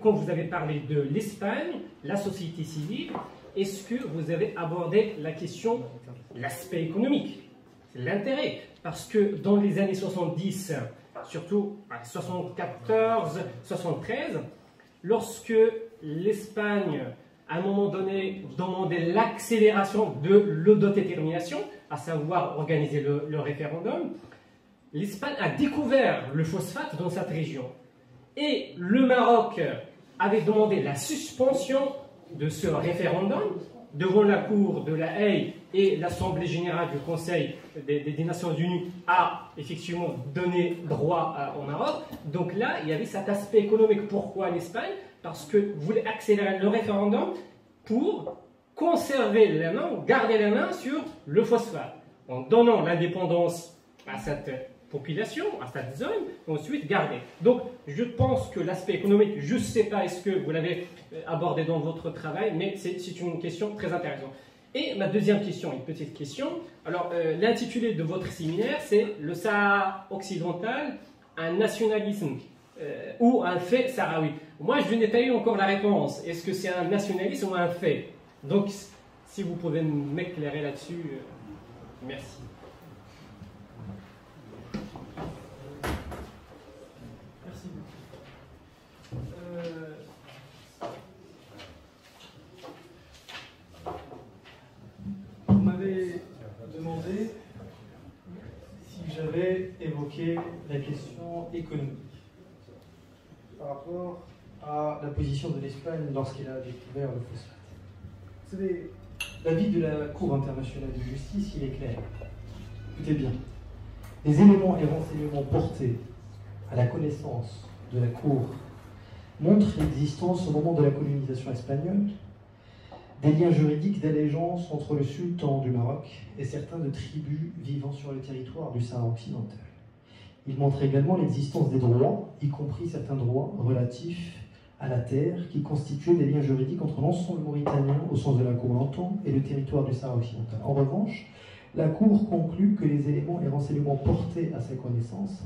quand vous avez parlé de l'Espagne, la société civile, est-ce que vous avez abordé la question, l'aspect économique, l'intérêt? Parce que dans les années 70, surtout 74, 73, lorsque l'Espagne, à un moment donné, demandait l'accélération de l'autodétermination, à savoir organiser le référendum, l'Espagne a découvert le phosphate dans cette région. Et le Maroc avait demandé la suspension de ce référendum devant la Cour de la Haye, et l'Assemblée générale du Conseil des Nations Unies a effectivement donné droit au Maroc. Donc là, il y avait cet aspect économique. Pourquoi l'Espagne? Parce que vous voulez accélérer le référendum pour conserver la main, garder la main sur le phosphate, en donnant l'indépendance à cette population, à cette zone, et ensuite garder. Donc, je pense que l'aspect économique, je ne sais pas est-ce que vous l'avez abordé dans votre travail, mais c'est une question très intéressante. Et ma deuxième question, une petite question. Alors, l'intitulé de votre séminaire, c'est « Le Sahara occidental, un nationalisme ou un fait sahraoui ». Moi, je n'ai pas eu encore la réponse. Est-ce que c'est un nationalisme ou un fait? Donc, si vous pouvez m'éclairer là-dessus, merci. Merci beaucoup. Vous m'avez demandé si j'avais évoqué la question économique par rapport à la position de l'Espagne lorsqu'elle a découvert le phosphate. Vous savez, l'avis de la Cour internationale de justice, il est clair. Écoutez bien. Les éléments et renseignements portés à la connaissance de la Cour montrent l'existence, au moment de la colonisation espagnole, des liens juridiques d'allégeance entre le sultan du Maroc et certains de tribus vivant sur le territoire du Sahara occidental. Il montre également l'existence des droits, y compris certains droits relatifs à la terre, qui constituaient des liens juridiques entre l'ensemble mauritanien, au sens de la Cour l'entend, et le territoire du Sahara occidental. En revanche, la Cour conclut que les éléments et renseignements portés à sa connaissance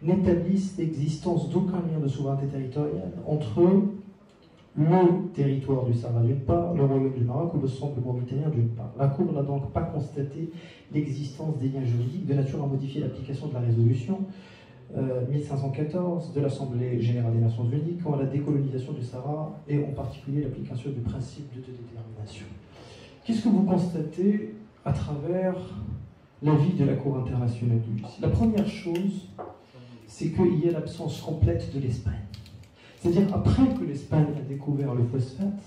n'établissent l'existence d'aucun lien de souveraineté territoriale entre le territoire du Sahara d'une part, le Royaume du Maroc ou l'ensemble mauritanien d'une part. La Cour n'a donc pas constaté l'existence des liens juridiques de nature à modifier l'application de la résolution 1514 de l'Assemblée générale des Nations Unies quant à la décolonisation du Sahara et en particulier l'application du principe de détermination. Qu'est-ce que vous constatez à travers l'avis de la Cour internationale de justice? La première chose, c'est qu'il y a l'absence complète de l'Espagne. C'est-à-dire, après que l'Espagne a découvert le phosphate,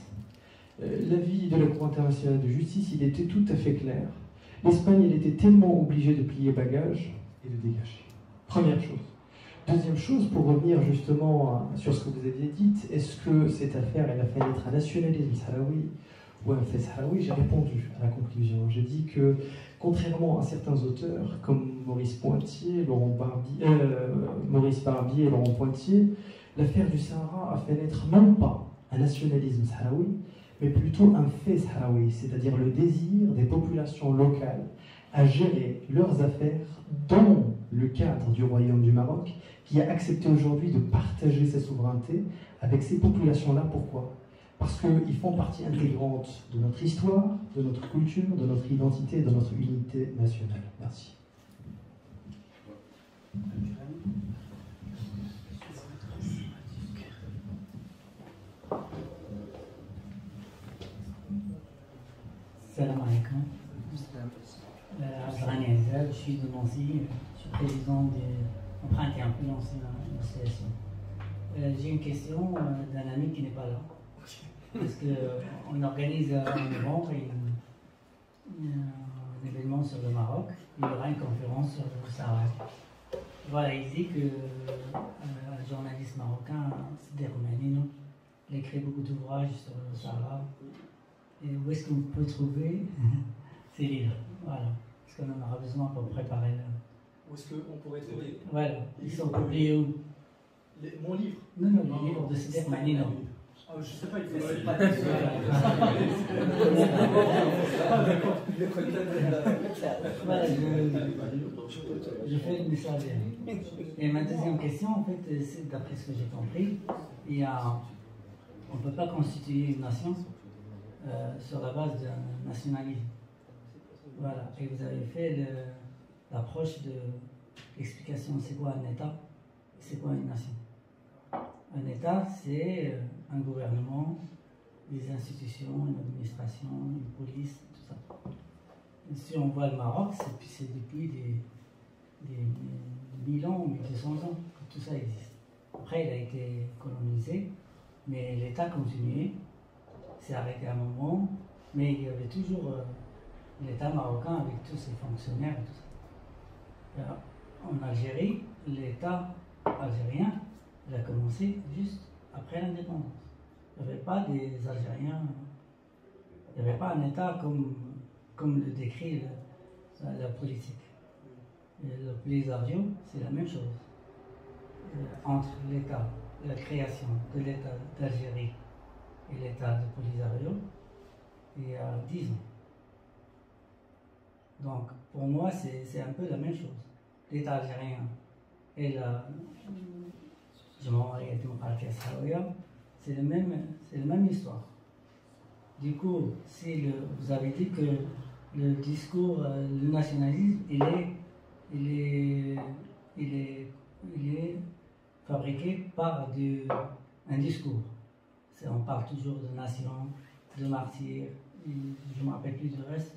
l'avis de la Cour internationale de justice, il était tout à fait clair. L'Espagne, elle était tellement obligée de plier bagages et de dégager. Première chose. Deuxième chose, pour revenir justement sur ce que vous aviez dit, est-ce que cette affaire, elle a fait naître un nationalisme sahraoui ou un fait sahraoui? J'ai répondu à la conclusion. J'ai dit que, contrairement à certains auteurs, comme Maurice Barbier et Laurent Pointier, l'affaire du Sahara a fait naître non pas un nationalisme sahraoui, mais plutôt un fait sahraoui, c'est-à-dire le désir des populations locales à gérer leurs affaires dans le cadre du Royaume du Maroc, qui a accepté aujourd'hui de partager sa souveraineté avec ces populations-là. Pourquoi? Parce qu'ils font partie intégrante de notre histoire, de notre culture, de notre identité et de notre unité nationale. Merci. Salam alaikum. Abdelghani Azzal, je suis de Nancy, je suis président de Emprunter un peu l'association. J'ai une question d'un ami qui n'est pas là. Parce qu'on organise en novembre un événement sur le Maroc. Il y aura une conférence sur le Sahara. Voilà, il dit que un journaliste marocain, Sider Manino, il a écrit beaucoup d'ouvrages sur le Sahara. Et où est-ce qu'on peut trouver ces livres? Voilà, parce qu'on en aura besoin pour préparer. Où est-ce qu'on pourrait trouver? Voilà, ils sont publiés où? Mon livre? Non, les livres de Sider Manino. Ah, je sais pas, il faut Voilà, je fais le message. Et ma deuxième question, en fait, c'est d'après ce que j'ai compris, on ne peut pas constituer une nation sur la base d'un nationalisme. Voilà, et vous avez fait l'approche de l'explication, c'est quoi un État, c'est quoi une nation. Un État, c'est un gouvernement, des institutions, une administration, une police, tout ça. Et si on voit le Maroc, c'est depuis des 1000 ans, 1200 ans que tout ça existe. Après, il a été colonisé, mais l'État continuait, s'est arrêté à un moment, mais il y avait toujours l'État marocain avec tous ses fonctionnaires et tout ça. En Algérie, l'État algérien, il a commencé juste après l'indépendance. Il n'y avait pas des Algériens, il n'y avait pas un État comme le décrit la politique. Le Polisario, c'est la même chose. Entre l'État, la création de l'État d'Algérie et l'État de Polisario, il y a 10 ans. Donc, pour moi, c'est un peu la même chose. L'État algérien et la Jamhouria démocratique sahraouia, c'est la même histoire. Du coup, si vous avez dit que le discours, le nationalisme, il est fabriqué par un discours. On parle toujours de nation, de martyrs, je ne me rappelle plus du reste.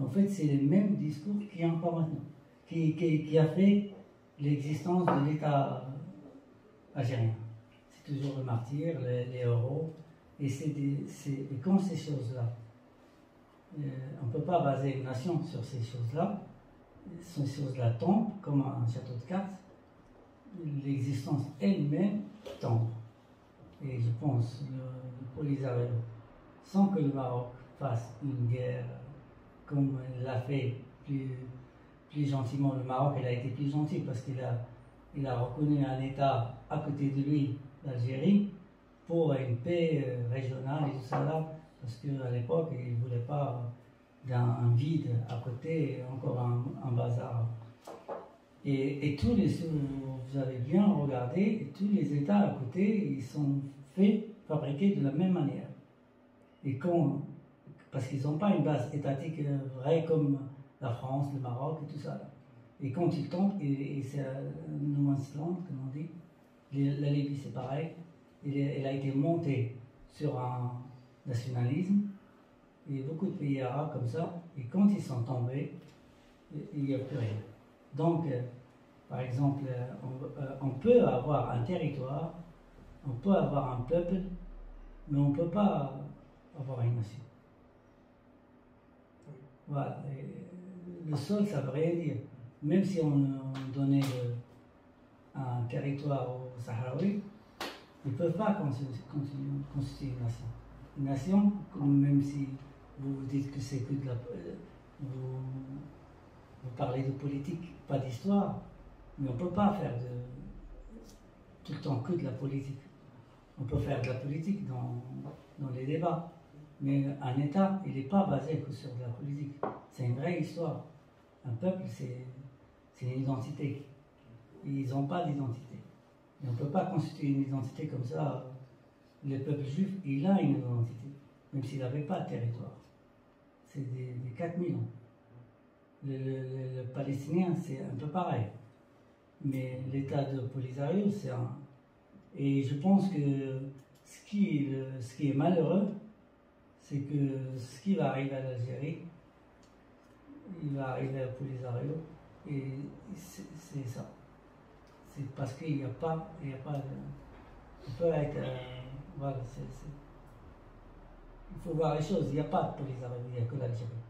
En fait, c'est le même discours qui est encore maintenant, qui a fait l'existence de l'État algérien. C'est toujours le martyr, les héros, et quand ces choses-là, on ne peut pas baser une nation sur ces choses-là. Ces choses-là tombent comme un château de cartes. L'existence elle-même tombe. Et je pense le Polisario, sans que le Maroc fasse une guerre comme il l'a fait plus gentiment. Le Maroc, il a été plus gentil parce qu'il a reconnu un État à côté de lui, l'Algérie, pour une paix régionale et tout ça là, parce qu'à l'époque, il ne voulait pas d'un vide à côté, encore un bazar. Et tous vous avez bien regardé, tous les États à côté, ils sont fabriqués de la même manière. Et parce qu'ils n'ont pas une base étatique vraie comme la France, le Maroc et tout ça. Et quand ils tombent, et c'est no man's land, comme on dit, la Libye c'est pareil, elle a été montée sur un nationalisme, il y a beaucoup de pays arabes comme ça, et quand ils sont tombés, il n'y a plus rien. Donc, par exemple, on peut avoir un territoire, on peut avoir un peuple, mais on ne peut pas avoir une nation. Voilà. Et le sol, ça ne veut rien dire. Même si on donnait un territoire au Sahraoui, ils ne peuvent pas constituer une nation. Une nation, même si vous dites que c'est que de la... Vous parlez de politique, pas d'histoire, mais on ne peut pas faire tout le temps que de la politique. On peut faire de la politique dans les débats, mais un État, il n'est pas basé que sur de la politique. C'est une vraie histoire. Un peuple, c'est une identité. Ils n'ont pas d'identité. Et on ne peut pas constituer une identité comme ça. Le peuple juif, il a une identité, même s'il n'avait pas de territoire. C'est des 4000 ans. Le palestinien, c'est un peu pareil. Mais l'État de Polisario, c'est un... Et je pense que ce qui est malheureux, c'est que ce qui va arriver à l'Algérie, il va arriver à Polisario, et c'est ça. C'est parce qu'il n'y a pas de... Il peut être... voilà, il faut voir les choses. Il n'y a pas de Polisario, il n'y a que l'Algérie.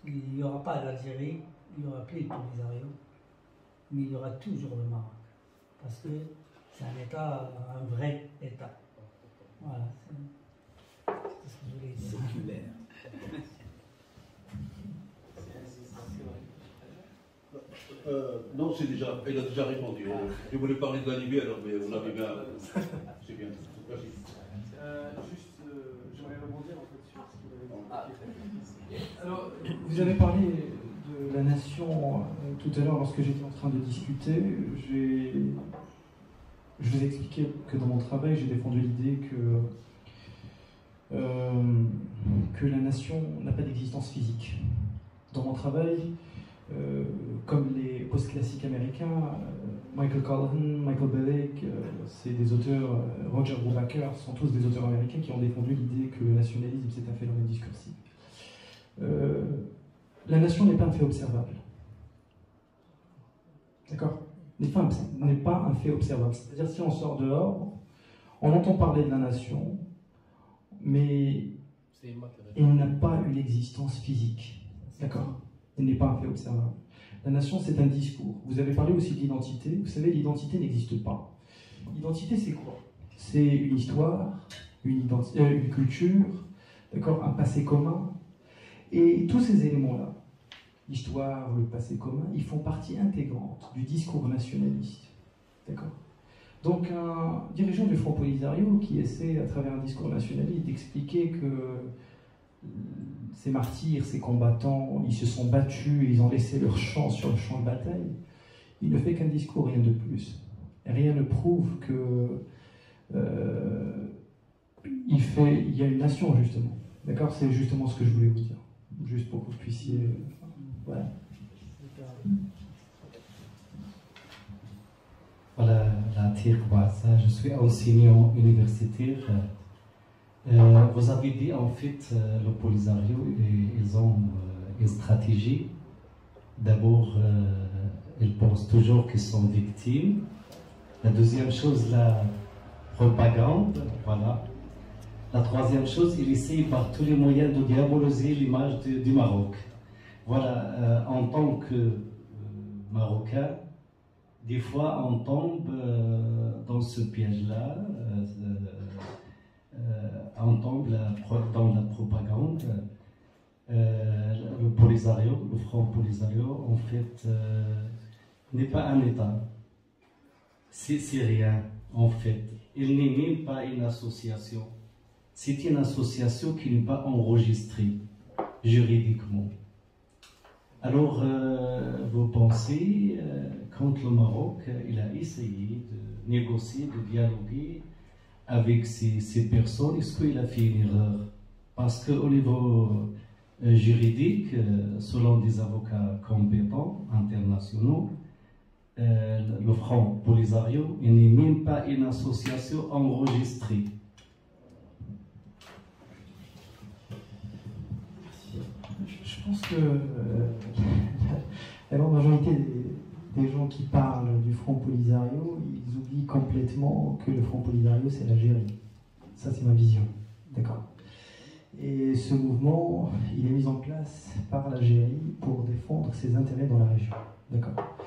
Il n'y aura pas d'Algérie, il n'y aura plus de Polisario, mais il y aura toujours le Maroc. Parce que c'est un État, un vrai État. Voilà, c'est ce que je voulais dire. Séculaire. Non, il a déjà répondu. Je voulais parler de la Libye, alors, mais vous l'avez bien. C'est bien. Merci. J'aimerais rebondir en fait sur ce que vous avez dit. Alors, vous avez parlé de la nation tout à l'heure lorsque j'étais en train de discuter. Je vous ai expliqué que dans mon travail, j'ai défendu l'idée que la nation n'a pas d'existence physique. Dans mon travail, comme les post-classiques américains, Michael Collin, Michael Bellick, c'est des auteurs, Roger Brubaker, sont tous des auteurs américains qui ont défendu l'idée que le nationalisme c'est un phénomène discursif. La nation n'est pas un fait observable. D'accord ? N'est pas un fait observable. C'est-à-dire si on sort dehors, on entend parler de la nation, mais elle n'a pas une existence physique. D'accord ? Elle n'est pas un fait observable. La nation, c'est un discours. Vous avez parlé aussi de l'identité. Vous savez, l'identité n'existe pas. L'identité, c'est quoi? C'est une histoire, une culture, d'accord, un passé commun. Et tous ces éléments-là, l'histoire, le passé commun, ils font partie intégrante du discours nationaliste. D'accord? Donc, un dirigeant du Front Polisario qui essaie, à travers un discours nationaliste, d'expliquer que ces martyrs, ces combattants, ils se sont battus, ils ont laissé leur sang sur le champ de bataille, il ne fait qu'un discours, rien de plus. Rien ne prouve que il y a une nation, justement. D'accord? C'est justement ce que je voulais vous dire. Juste pour que vous puissiez... Voilà. Voilà, la Tir Bouassa, je suis enseignant universitaire. Vous avez dit en fait, le Polisario, ils ont une stratégie. D'abord, ils pensent toujours qu'ils sont victimes. La deuxième chose, la propagande. Voilà. La troisième chose, ils essayent par tous les moyens de diaboliser l'image du Maroc. Voilà, en tant que Marocain, des fois on tombe dans ce piège-là, on tombe dans la propagande. Le Polisario, le Front Polisario, en fait, n'est pas un État. C'est rien, en fait. Il n'est même pas une association. C'est une association qui n'est pas enregistrée juridiquement. Alors, vous pensez, quand le Maroc il a essayé de négocier, de dialoguer avec ces personnes, est-ce qu'il a fait une erreur? Parce qu'au niveau juridique, selon des avocats compétents internationaux, le Front Polisario n'est même pas une association enregistrée. Je pense que la grande majorité des gens qui parlent du Front Polisario, ils oublient complètement que le Front Polisario, c'est l'Algérie. Ça, c'est ma vision. D'accord? Et ce mouvement, il est mis en place par l'Algérie pour défendre ses intérêts dans la région. D'accord?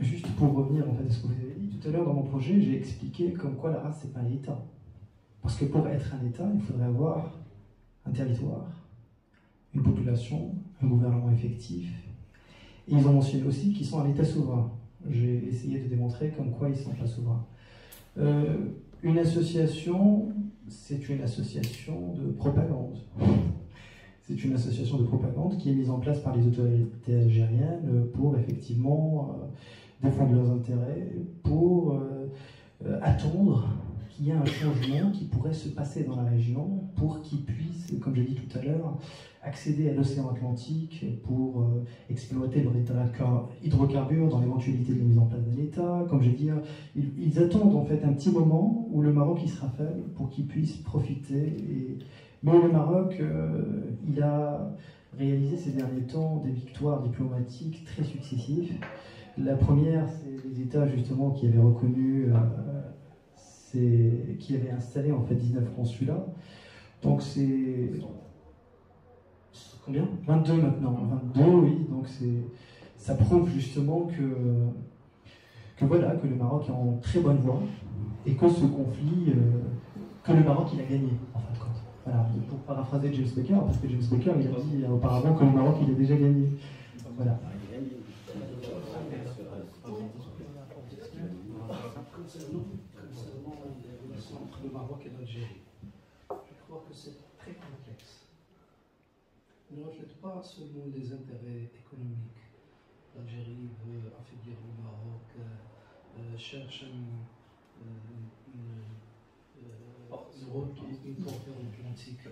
Juste pour revenir en fait à ce que vous avez dit, tout à l'heure dans mon projet, j'ai expliqué comme quoi la race, c'est pas un État. Parce que pour être un État, il faudrait avoir un territoire, une population, un gouvernement effectif. Et ils ont mentionné aussi qu'ils sont un État souverain. J'ai essayé de démontrer comme quoi ils ne sont pas souverains. Une association, c'est une association de propagande. C'est une association de propagande qui est mise en place par les autorités algériennes pour effectivement défendre leurs intérêts, pour attendre qu'il y ait un changement qui pourrait se passer dans la région pour qu'ils puissent, comme j'ai dit tout à l'heure, accéder à l'océan Atlantique pour exploiter leur hydrocarbures dans l'éventualité de la mise en place d'un État. Comme j'ai dit, ils attendent en fait un petit moment où le Maroc il sera faible pour qu'ils puissent profiter. Mais le Maroc, il a réalisé ces derniers temps des victoires diplomatiques très successives. La première, c'est les États justement qui avaient reconnu, qui avaient installé en fait 19 consulats. Donc c'est combien 22 maintenant. 22, oui. Donc ça prouve justement que voilà, que le Maroc est en très bonne voie et que ce conflit, que le Maroc il a gagné en fin de compte. Voilà, pour paraphraser James Baker, parce que James Baker il a dit auparavant que le Maroc il a déjà gagné. Voilà. Concernant les relations entre le Maroc et l'Algérie, je crois que c'est très complexe. Il ne reflète pas seulement les intérêts économiques. L'Algérie veut affaiblir le Maroc, cherche une porte atlantique.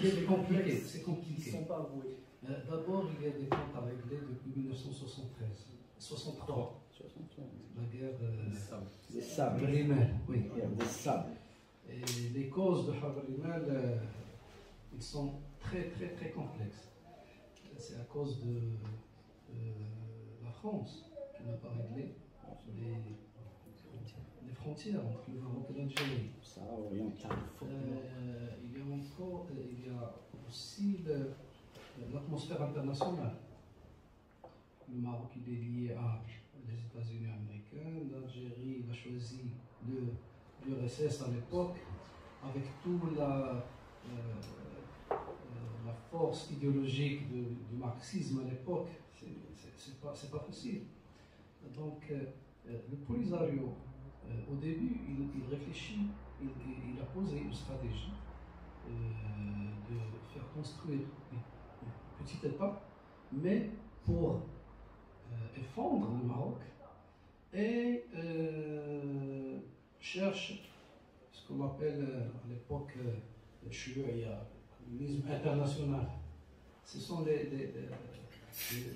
C'est compliqué. C'est compliqué. D'abord, il y a des comptes à régler depuis 1963. La guerre des sables. Oui, des sables. Et les causes de Harb al-Rimal, ils sont très très très complexes. C'est à cause de la France qui n'a pas réglé les frontières entre le Maroc et l'Algérie. Ça, oriental. Il y a aussi l'atmosphère internationale. Le Maroc il est lié à les États-Unis américains, l'Algérie a choisi l'URSS à l'époque, avec toute la force idéologique du marxisme à l'époque, c'est pas possible. Donc le Polisario, au début, il réfléchit, il a posé une stratégie de faire construire une petite étape, mais pour effondre le Maroc, et cherche ce qu'on appelle à l'époque le communisme international. Ce sont les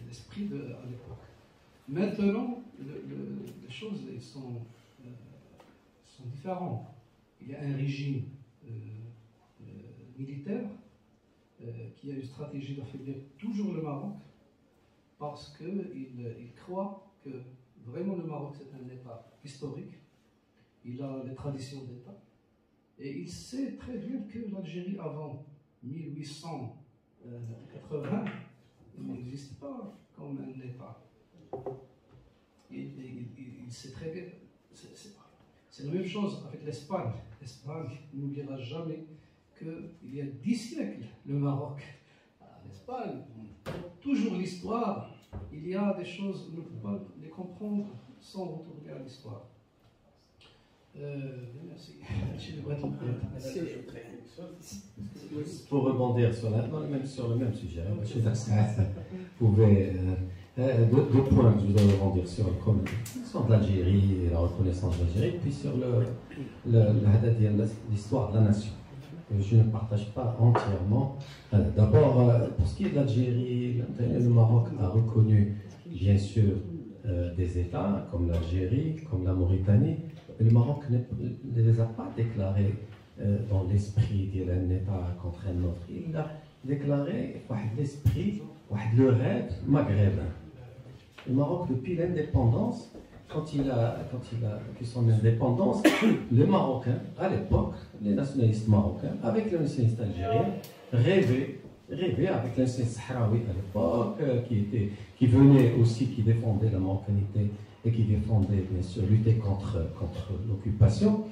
esprits à l'époque. Maintenant, les choses sont différentes. Il y a un régime militaire qui a une stratégie d'affaiblir toujours le Maroc, parce qu'il croit que vraiment le Maroc c'est un État historique, il a les traditions d'État, et il sait très bien que l'Algérie avant 1880 n'existe pas comme un État. Il sait très bien, c'est la même chose avec l'Espagne. L'Espagne n'oubliera jamais qu'il y a 10 siècles, le Maroc. L'Espagne, toujours l'histoire, il y a des choses, on ne peut pas les comprendre sans retourner à l'histoire. Merci. Pour rebondir sur le même sujet, vous pouvez. Deux points que je voudrais rebondir sur l'Algérie et la reconnaissance de l'Algérie, puis sur l'histoire de la nation. Je ne partage pas entièrement. D'abord, pour ce qui est de l'Algérie, le Maroc a reconnu, bien sûr, des États comme l'Algérie, comme la Mauritanie, mais le Maroc ne les a pas déclarés dans l'esprit d'un État contre un autre. Il a déclaré l'esprit, le rêve maghrébin. Le Maroc, depuis l'indépendance, quand il a eu son indépendance, les Marocains, à l'époque, les nationalistes marocains, avec les nationalistes algériens, rêvaient rêvé avec l'inceste sahraoui à l'époque, qui venait aussi, qui défendait la marocanité et qui défendait, bien sûr, lutter contre l'occupation,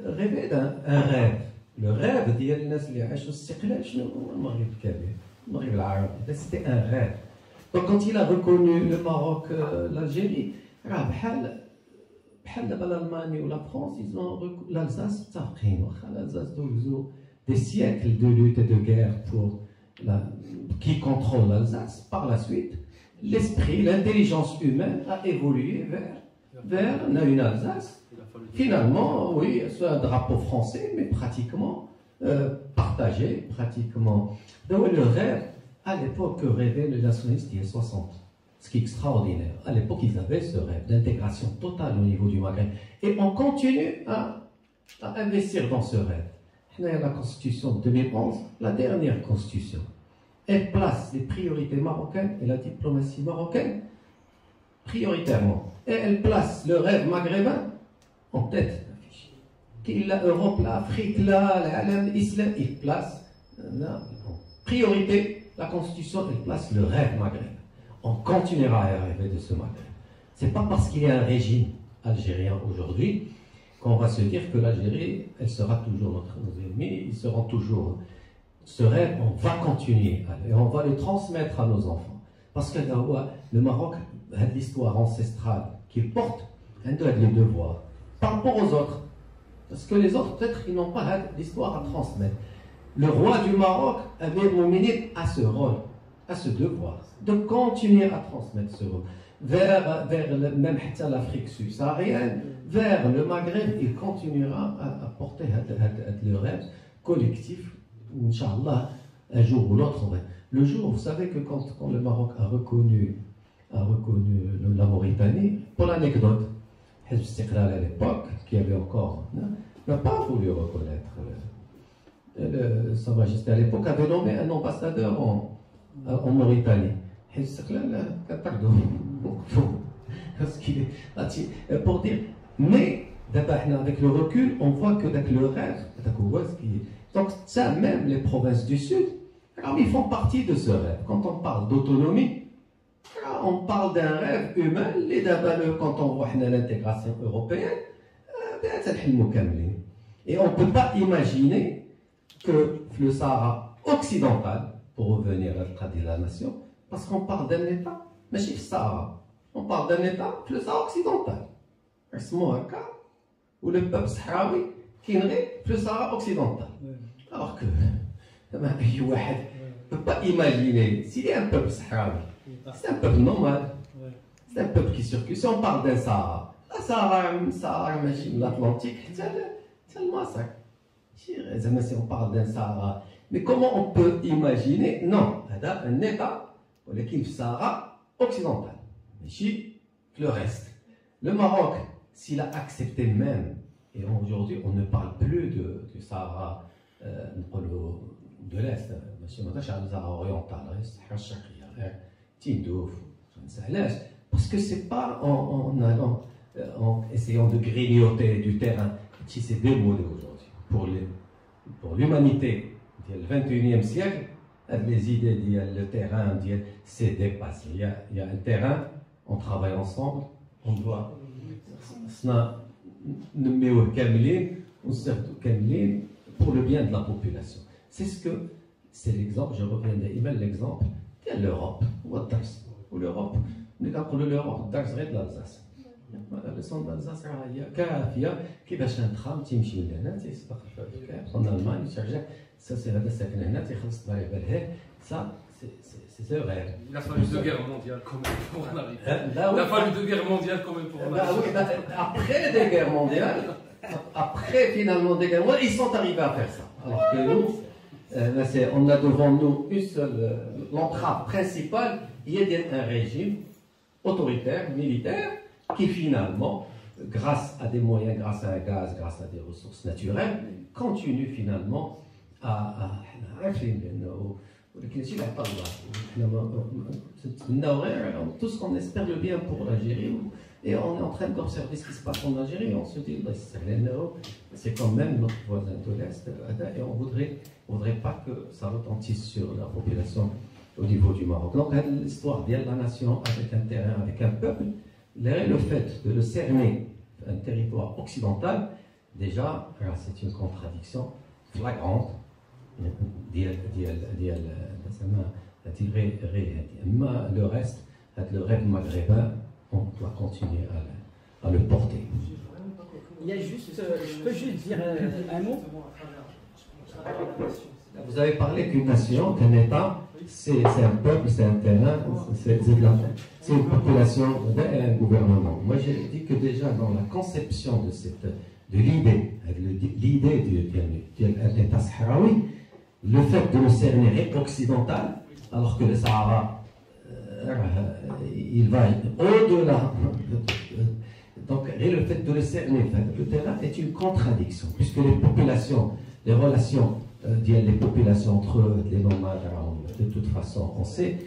rêvait d'un rêve. Le rêve ديال الناس اللي عاشوا الاستقلال شنو هو المغرب الكبير المغرب العربي. C'était un rêve. Donc quand il a reconnu le Maroc, l'Algérie, راه بحال دابا l'Allemagne ou la France, ils ont l'Alsace متفقين واخا l'Alsace دوزو des siècles de lutte et de guerre pour qui contrôle l'Alsace. Par la suite, l'esprit, l'intelligence humaine a évolué vers une Alsace. Finalement, oui, c'est un drapeau français, mais pratiquement partagé, pratiquement. Donc le rêve, à l'époque, rêvait le nationaliste il y a 60. Ce qui est extraordinaire. À l'époque, ils avaient ce rêve d'intégration totale au niveau du Maghreb. Et on continue à investir dans ce rêve. La constitution de 2011, la dernière constitution, elle place les priorités marocaines et la diplomatie marocaine prioritairement. Et elle place le rêve maghrébin en tête d'affiche. L'Europe, l'Afrique, l'islam, il place priorité, la constitution, elle place le rêve maghrébin. On continuera à rêver de ce Maghreb. C'est pas parce qu'il y a un régime algérien aujourd'hui qu'on va se dire que l'Algérie, elle sera toujours nos ennemis, ils seront toujours. Ce rêve, on va continuer et on va le transmettre à nos enfants. Parce que le Maroc a l'histoire ancestrale qu'il porte, un des devoirs par rapport aux autres. Parce que les autres, peut-être, ils n'ont pas l'histoire à transmettre. Le roi du Maroc, Amir Mouminine, a ce rôle, a ce devoir de continuer à transmettre ce rôle. Vers même l'Afrique subsaharienne, vers le Maghreb, il continuera à porter le rêve collectif, Inch'Allah, un jour ou l'autre. Le jour, vous savez que quand le Maroc a reconnu la Mauritanie, pour l'anecdote, Hizb Istiqlal à l'époque, qui avait encore, n'a pas voulu reconnaître. Sa Majesté à l'époque avait nommé un ambassadeur en Mauritanie. Hizb Istiqlal, pardon. Parce qu'il est pour dire, mais avec le recul, on voit que le rêve, donc ça, même les provinces du Sud, ils font partie de ce rêve. Quand on parle d'autonomie, on parle d'un rêve humain. Quand on voit l'intégration européenne, et on ne peut pas imaginer que le Sahara occidental, pour revenir à la nation, parce qu'on parle d'un État, mais chez le Sahara, on parle d'un État, le Sahara occidental. C'est un cas où le peuple sahraoui qui est le Sahara occidental. Alors que on ne peut pas imaginer, s'il y a un peuple sahraoui, c'est un peuple nomade, c'est un peuple qui circule. Si on parle d'un Sahara, le Sahara, l'Atlantique, c'est le massacre. Si on parle d'un Sahara, mais comment on peut imaginer, non, un État, qui est le Sahara occidental, mais si le reste. Le Maroc, s'il a accepté même, et aujourd'hui on ne parle plus du Sahara de l'Est, le Sahara oriental, parce que c'est pas en essayant de grignoter du terrain qui s'est démodé aujourd'hui. Pour l'humanité du 21e siècle, les idées le terrain, c'est dépassé. Il y a un terrain, on travaille ensemble, on doit pour le bien de la population. C'est l'exemple, je reviens de l'exemple de l'Europe, ou l'Europe, l'Europe d'Alsace, l'Alsace. Le centre d'Alsace, il y a كافية كيفاش نتخام تيمشي من هنا تيسبق en Allemagne يترجع ça c'est هذا ساكن هنا تيخلص الضريبة لهيه ça c'est rêve. Il a fallu deux guerres mondiales quand même pour en arriver. Il a fallu deux guerres mondiales quand même pour en arriver. Après des guerres mondiales, après finalement des guerres mondiales, ils sont arrivés à faire ça. Alors que nous, on a devant nous une seule, l'entrave principale, il y a un régime autoritaire, militaire, qui finalement, grâce à des moyens, grâce à un gaz, grâce à des ressources naturelles, continue finalement à tout ce qu'on espère le bien pour l'Algérie Et on est en train d'observer ce qui se passe en Algérie. On se dit, c'est quand même notre voisin de l'Est. Et on voudrait pas que ça retentisse sur la population au niveau du Maroc. Donc, l'histoire de la nation avec un terrain, avec un peuple, le fait de le cerner un territoire occidental, déjà, c'est une contradiction flagrante. Le reste, le rêve maghrébin, on doit continuer à le porter. Il y a juste, je peux juste dire un mot. Vous avez parlé qu'une nation, qu'un État, c'est un peuple, c'est un terrain, c'est une population et un gouvernement. Moi, j'ai dit que déjà dans la conception de l'idée d'un État sahraoui, le fait de le cerner occidental, alors que le Sahara, il va au-delà. Donc, le fait de le cerner, le terrain est une contradiction, puisque les populations, les relations, les populations entre les nomades, de toute façon, on sait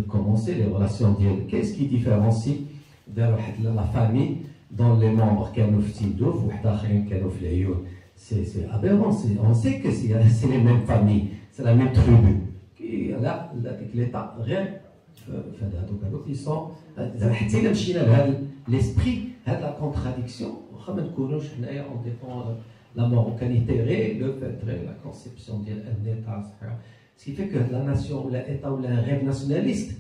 comment c'est les relations. Qu'est-ce qui différencie la famille dont les membres c'est aberrant, on sait que c'est les mêmes familles, c'est la même tribu. Et là, avec l'État, rien. Ils sont l'esprit de la contradiction. On défend la marocanité, le fait la conception d'un État. Ce qui fait que la nation, ou l'État, ou un rêve nationaliste,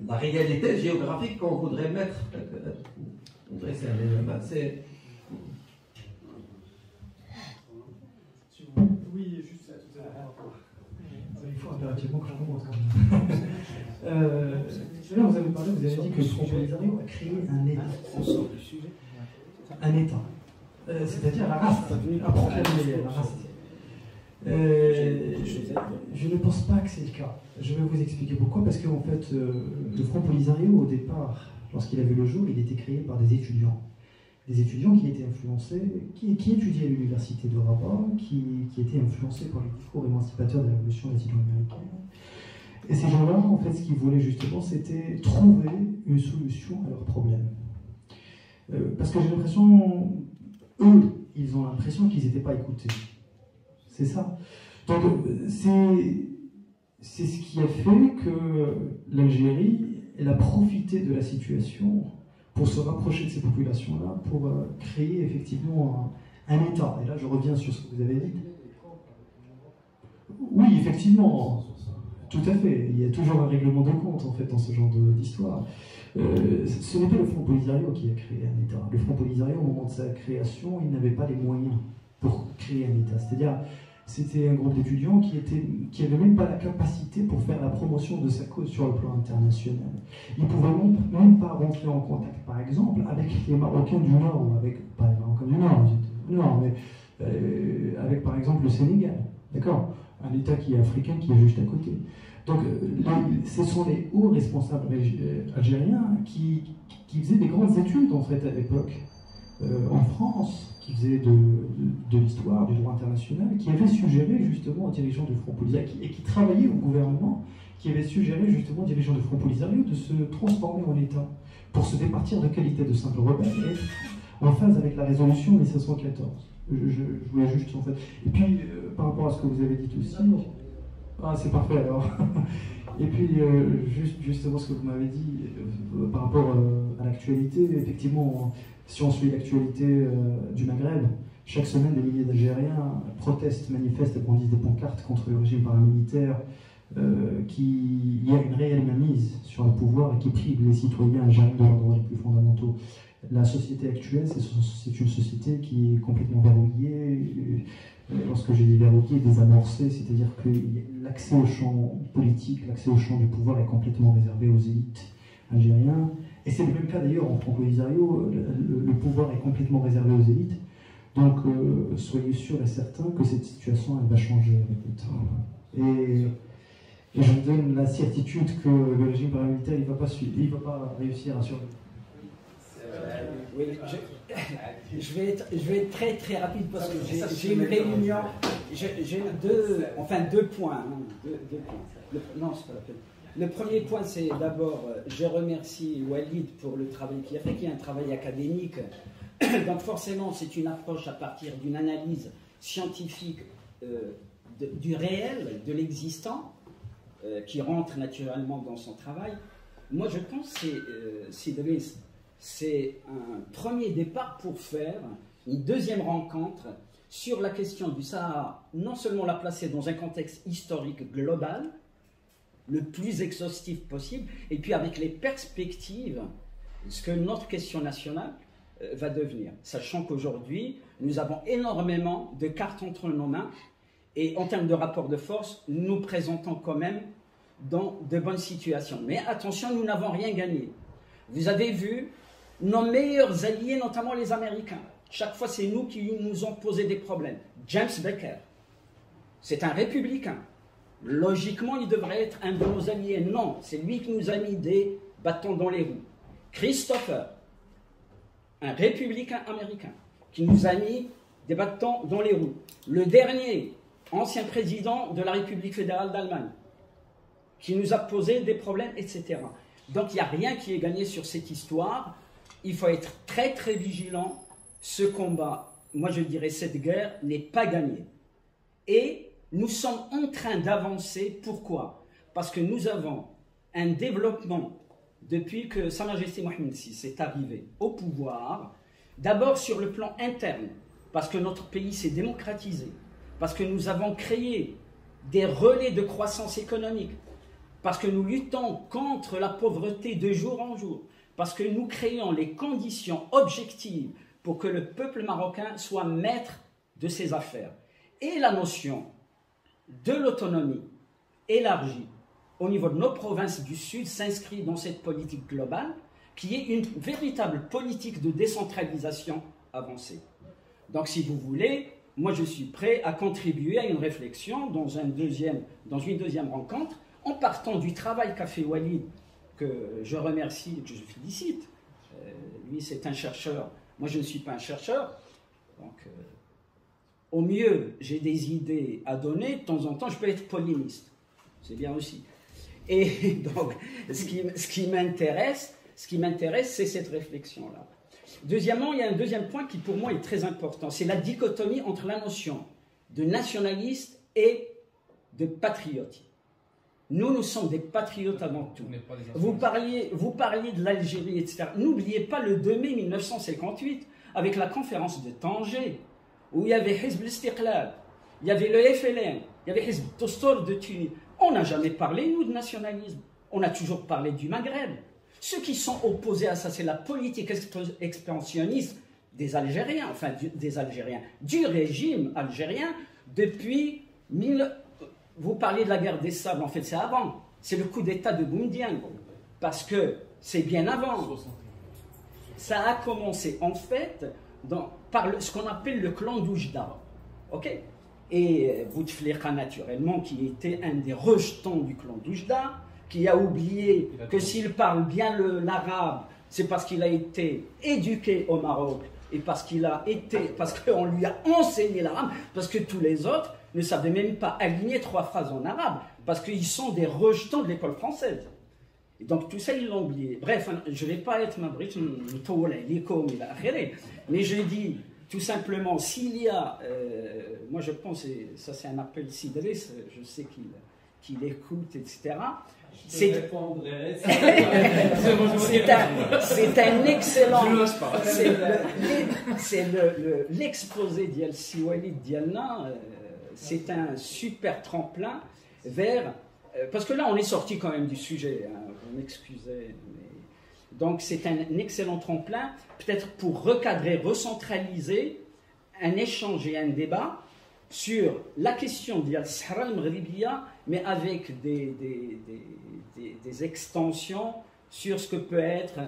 la réalité géographique qu'on voudrait mettre. C'est. Oui, juste tout à l'heure. Il faut impérativement que je commence. Là, vous avez parlé, vous avez dit que le Front Polisario a créé un État. Un État. C'est-à-dire la race. À proclamer la race. Je ne pense pas que c'est le cas. Je vais vous expliquer pourquoi. Parce qu'en fait, le Front Polisario, au départ, lorsqu'il a vu le jour, il était créé par des étudiants. Des étudiants qui étaient influencés, qui étudiaient à l'université de Rabat, qui étaient influencés par les discours émancipateurs de la révolution latino-américaine. Et ces gens-là, en fait, ce qu'ils voulaient justement, c'était trouver une solution à leurs problèmes. Parce que j'ai l'impression, eux, ils ont l'impression qu'ils n'étaient pas écoutés. C'est ça. Donc, c'est ce qui a fait que l'Algérie, elle a profité de la situation pour se rapprocher de ces populations-là, pour créer effectivement un État. Et là, je reviens sur ce que vous avez dit. Oui, effectivement, tout à fait. Il y a toujours un règlement de compte, en fait, dans ce genre d'histoire. Ce n'est pas le Front Polisario qui a créé un État. Le Front Polisario, au moment de sa création, il n'avait pas les moyens pour créer un État. C'est-à-dire, c'était un groupe d'étudiants qui n'avait même pas la capacité pour faire la promotion de sa cause sur le plan international. Ils ne pouvaient même pas rentrer en contact, par exemple, avec les Marocains du Nord, ou avec, pas les Marocains du Nord, mais avec, par exemple, le Sénégal. D'accord ? Un État qui est africain, qui est juste à côté. Donc, ce sont les hauts responsables algériens qui faisaient des grandes études, en fait, à l'époque, en France, qui faisaient de l'histoire, du droit international, qui avaient suggéré justement aux dirigeants du Front Polisario, et qui travaillaient au gouvernement, qui avaient suggéré justement aux dirigeants du Front Polisario de se transformer en État, pour se départir de qualité de simple rebelle et être en phase avec la résolution 1714. Je voulais juste, en fait. Et puis, par rapport à ce que vous avez dit aussi. Ah, c'est parfait alors. Et puis, justement, ce que vous m'avez dit par rapport à l'actualité, effectivement, si on suit l'actualité du Maghreb, chaque semaine, des milliers d'Algériens protestent, manifestent, brandissent des pancartes contre le régime paramilitaire, qui y a une réelle mainmise sur le pouvoir et qui prive les citoyens algériens de leurs droits les plus fondamentaux. La société actuelle, c'est une société qui est complètement verrouillée. Lorsque j'ai dit verrouillée, désamorcée, c'est-à-dire que l'accès au champ politique, l'accès au champ du pouvoir est complètement réservé aux élites algériennes. Et c'est le même cas d'ailleurs en Front Polisario, le pouvoir est complètement réservé aux élites. Donc soyez sûrs et certains que cette situation elle va changer avec le temps. Et je vous donne la certitude que le régime paramilitaire il va pas réussir à survivre. Oui, je vais être très très rapide parce que j'ai une réunion, j'ai deux points. Deux points. Non, c'est pas la peine. Le premier point, c'est d'abord, je remercie Walid pour le travail qu'il a fait, qui est un travail académique. Donc forcément, c'est une approche à partir d'une analyse scientifique du réel, de l'existant, qui rentre naturellement dans son travail. Moi, je pense que c'est un premier départ pour faire une deuxième rencontre sur la question du Sahara, non seulement la placer dans un contexte historique global, le plus exhaustif possible, et puis avec les perspectives, ce que notre question nationale va devenir, sachant qu'aujourd'hui, nous avons énormément de cartes entre nos mains, et en termes de rapport de force, nous nous présentons quand même dans de bonnes situations. Mais attention, nous n'avons rien gagné. Vous avez vu nos meilleurs alliés, notamment les Américains. Chaque fois, c'est nous qui nous ont posé des problèmes. James Baker, c'est un républicain. Logiquement, il devrait être un de nos alliés. Non, c'est lui qui nous a mis des bâtons dans les roues. Christopher, un républicain américain, qui nous a mis des bâtons dans les roues. Le dernier, ancien président de la République fédérale d'Allemagne, qui nous a posé des problèmes, etc. Donc il n'y a rien qui est gagné sur cette histoire. Il faut être très très vigilant. Ce combat, moi je dirais cette guerre, n'est pas gagnée. Et nous sommes en train d'avancer. Pourquoi? Parce que nous avons un développement depuis que Sa Majesté Mohamed VI est arrivé au pouvoir, d'abord sur le plan interne, parce que notre pays s'est démocratisé, parce que nous avons créé des relais de croissance économique, parce que nous luttons contre la pauvreté de jour en jour, parce que nous créons les conditions objectives pour que le peuple marocain soit maître de ses affaires. Et la notion de l'autonomie élargie au niveau de nos provinces du Sud s'inscrit dans cette politique globale qui est une véritable politique de décentralisation avancée. Donc si vous voulez, moi je suis prêt à contribuer à une réflexion dans une deuxième rencontre en partant du travail qu'a fait Walid, que je remercie et que je félicite. Lui c'est un chercheur, moi je ne suis pas un chercheur, donc au mieux j'ai des idées à donner, de temps en temps je peux être polémiste, c'est bien aussi. Et donc ce qui m'intéresse, c'est cette réflexion-là. Deuxièmement, il y a un deuxième point qui pour moi est très important, c'est la dichotomie entre la notion de nationaliste et de patriote. Nous sommes des patriotes avant tout. Vous parliez de l'Algérie, etc. N'oubliez pas le 2 mai 1958, avec la conférence de Tanger, où il y avait Hizb al-Istiqlal, il y avait le FLN, il y avait Hizb al-Dostor de Tunis. On n'a jamais parlé, nous, de nationalisme. On a toujours parlé du Maghreb. Ceux qui sont opposés à ça, c'est la politique expansionniste des Algériens, enfin des Algériens, du régime algérien depuis Vous parliez de la guerre des sables, en fait c'est avant. C'est le coup d'état de Boumediene, parce que c'est bien avant. Ça a commencé en fait par ce qu'on appelle le clan d'Oujda. Okay, et Bouteflika naturellement, qui était un des rejetons du clan d'Oujda, qui a oublié que s'il parle bien l'arabe, c'est parce qu'il a été éduqué au Maroc et parce qu'on lui a enseigné l'arabe, parce que tous les autres ne savaient même pas aligner 3 phrases en arabe, parce qu'ils sont des rejetons de l'école française. Et donc tout ça, ils l'ont oublié. Bref, je ne vais pas être mais je dis tout simplement, s'il y a, moi je pense, et ça c'est un appel Sidris, je sais qu'il écoute, etc. C'est un excellent. C'est l'exposé d'Yelsi Walid Dialna. C'est un super tremplin vers. Parce que là, on est sorti quand même du sujet. Hein, vous m'excusez. Donc, c'est un excellent tremplin, peut-être pour recadrer, recentraliser un échange et un débat sur la question de Sahara al-Maghribiya, mais avec des extensions sur ce que peut être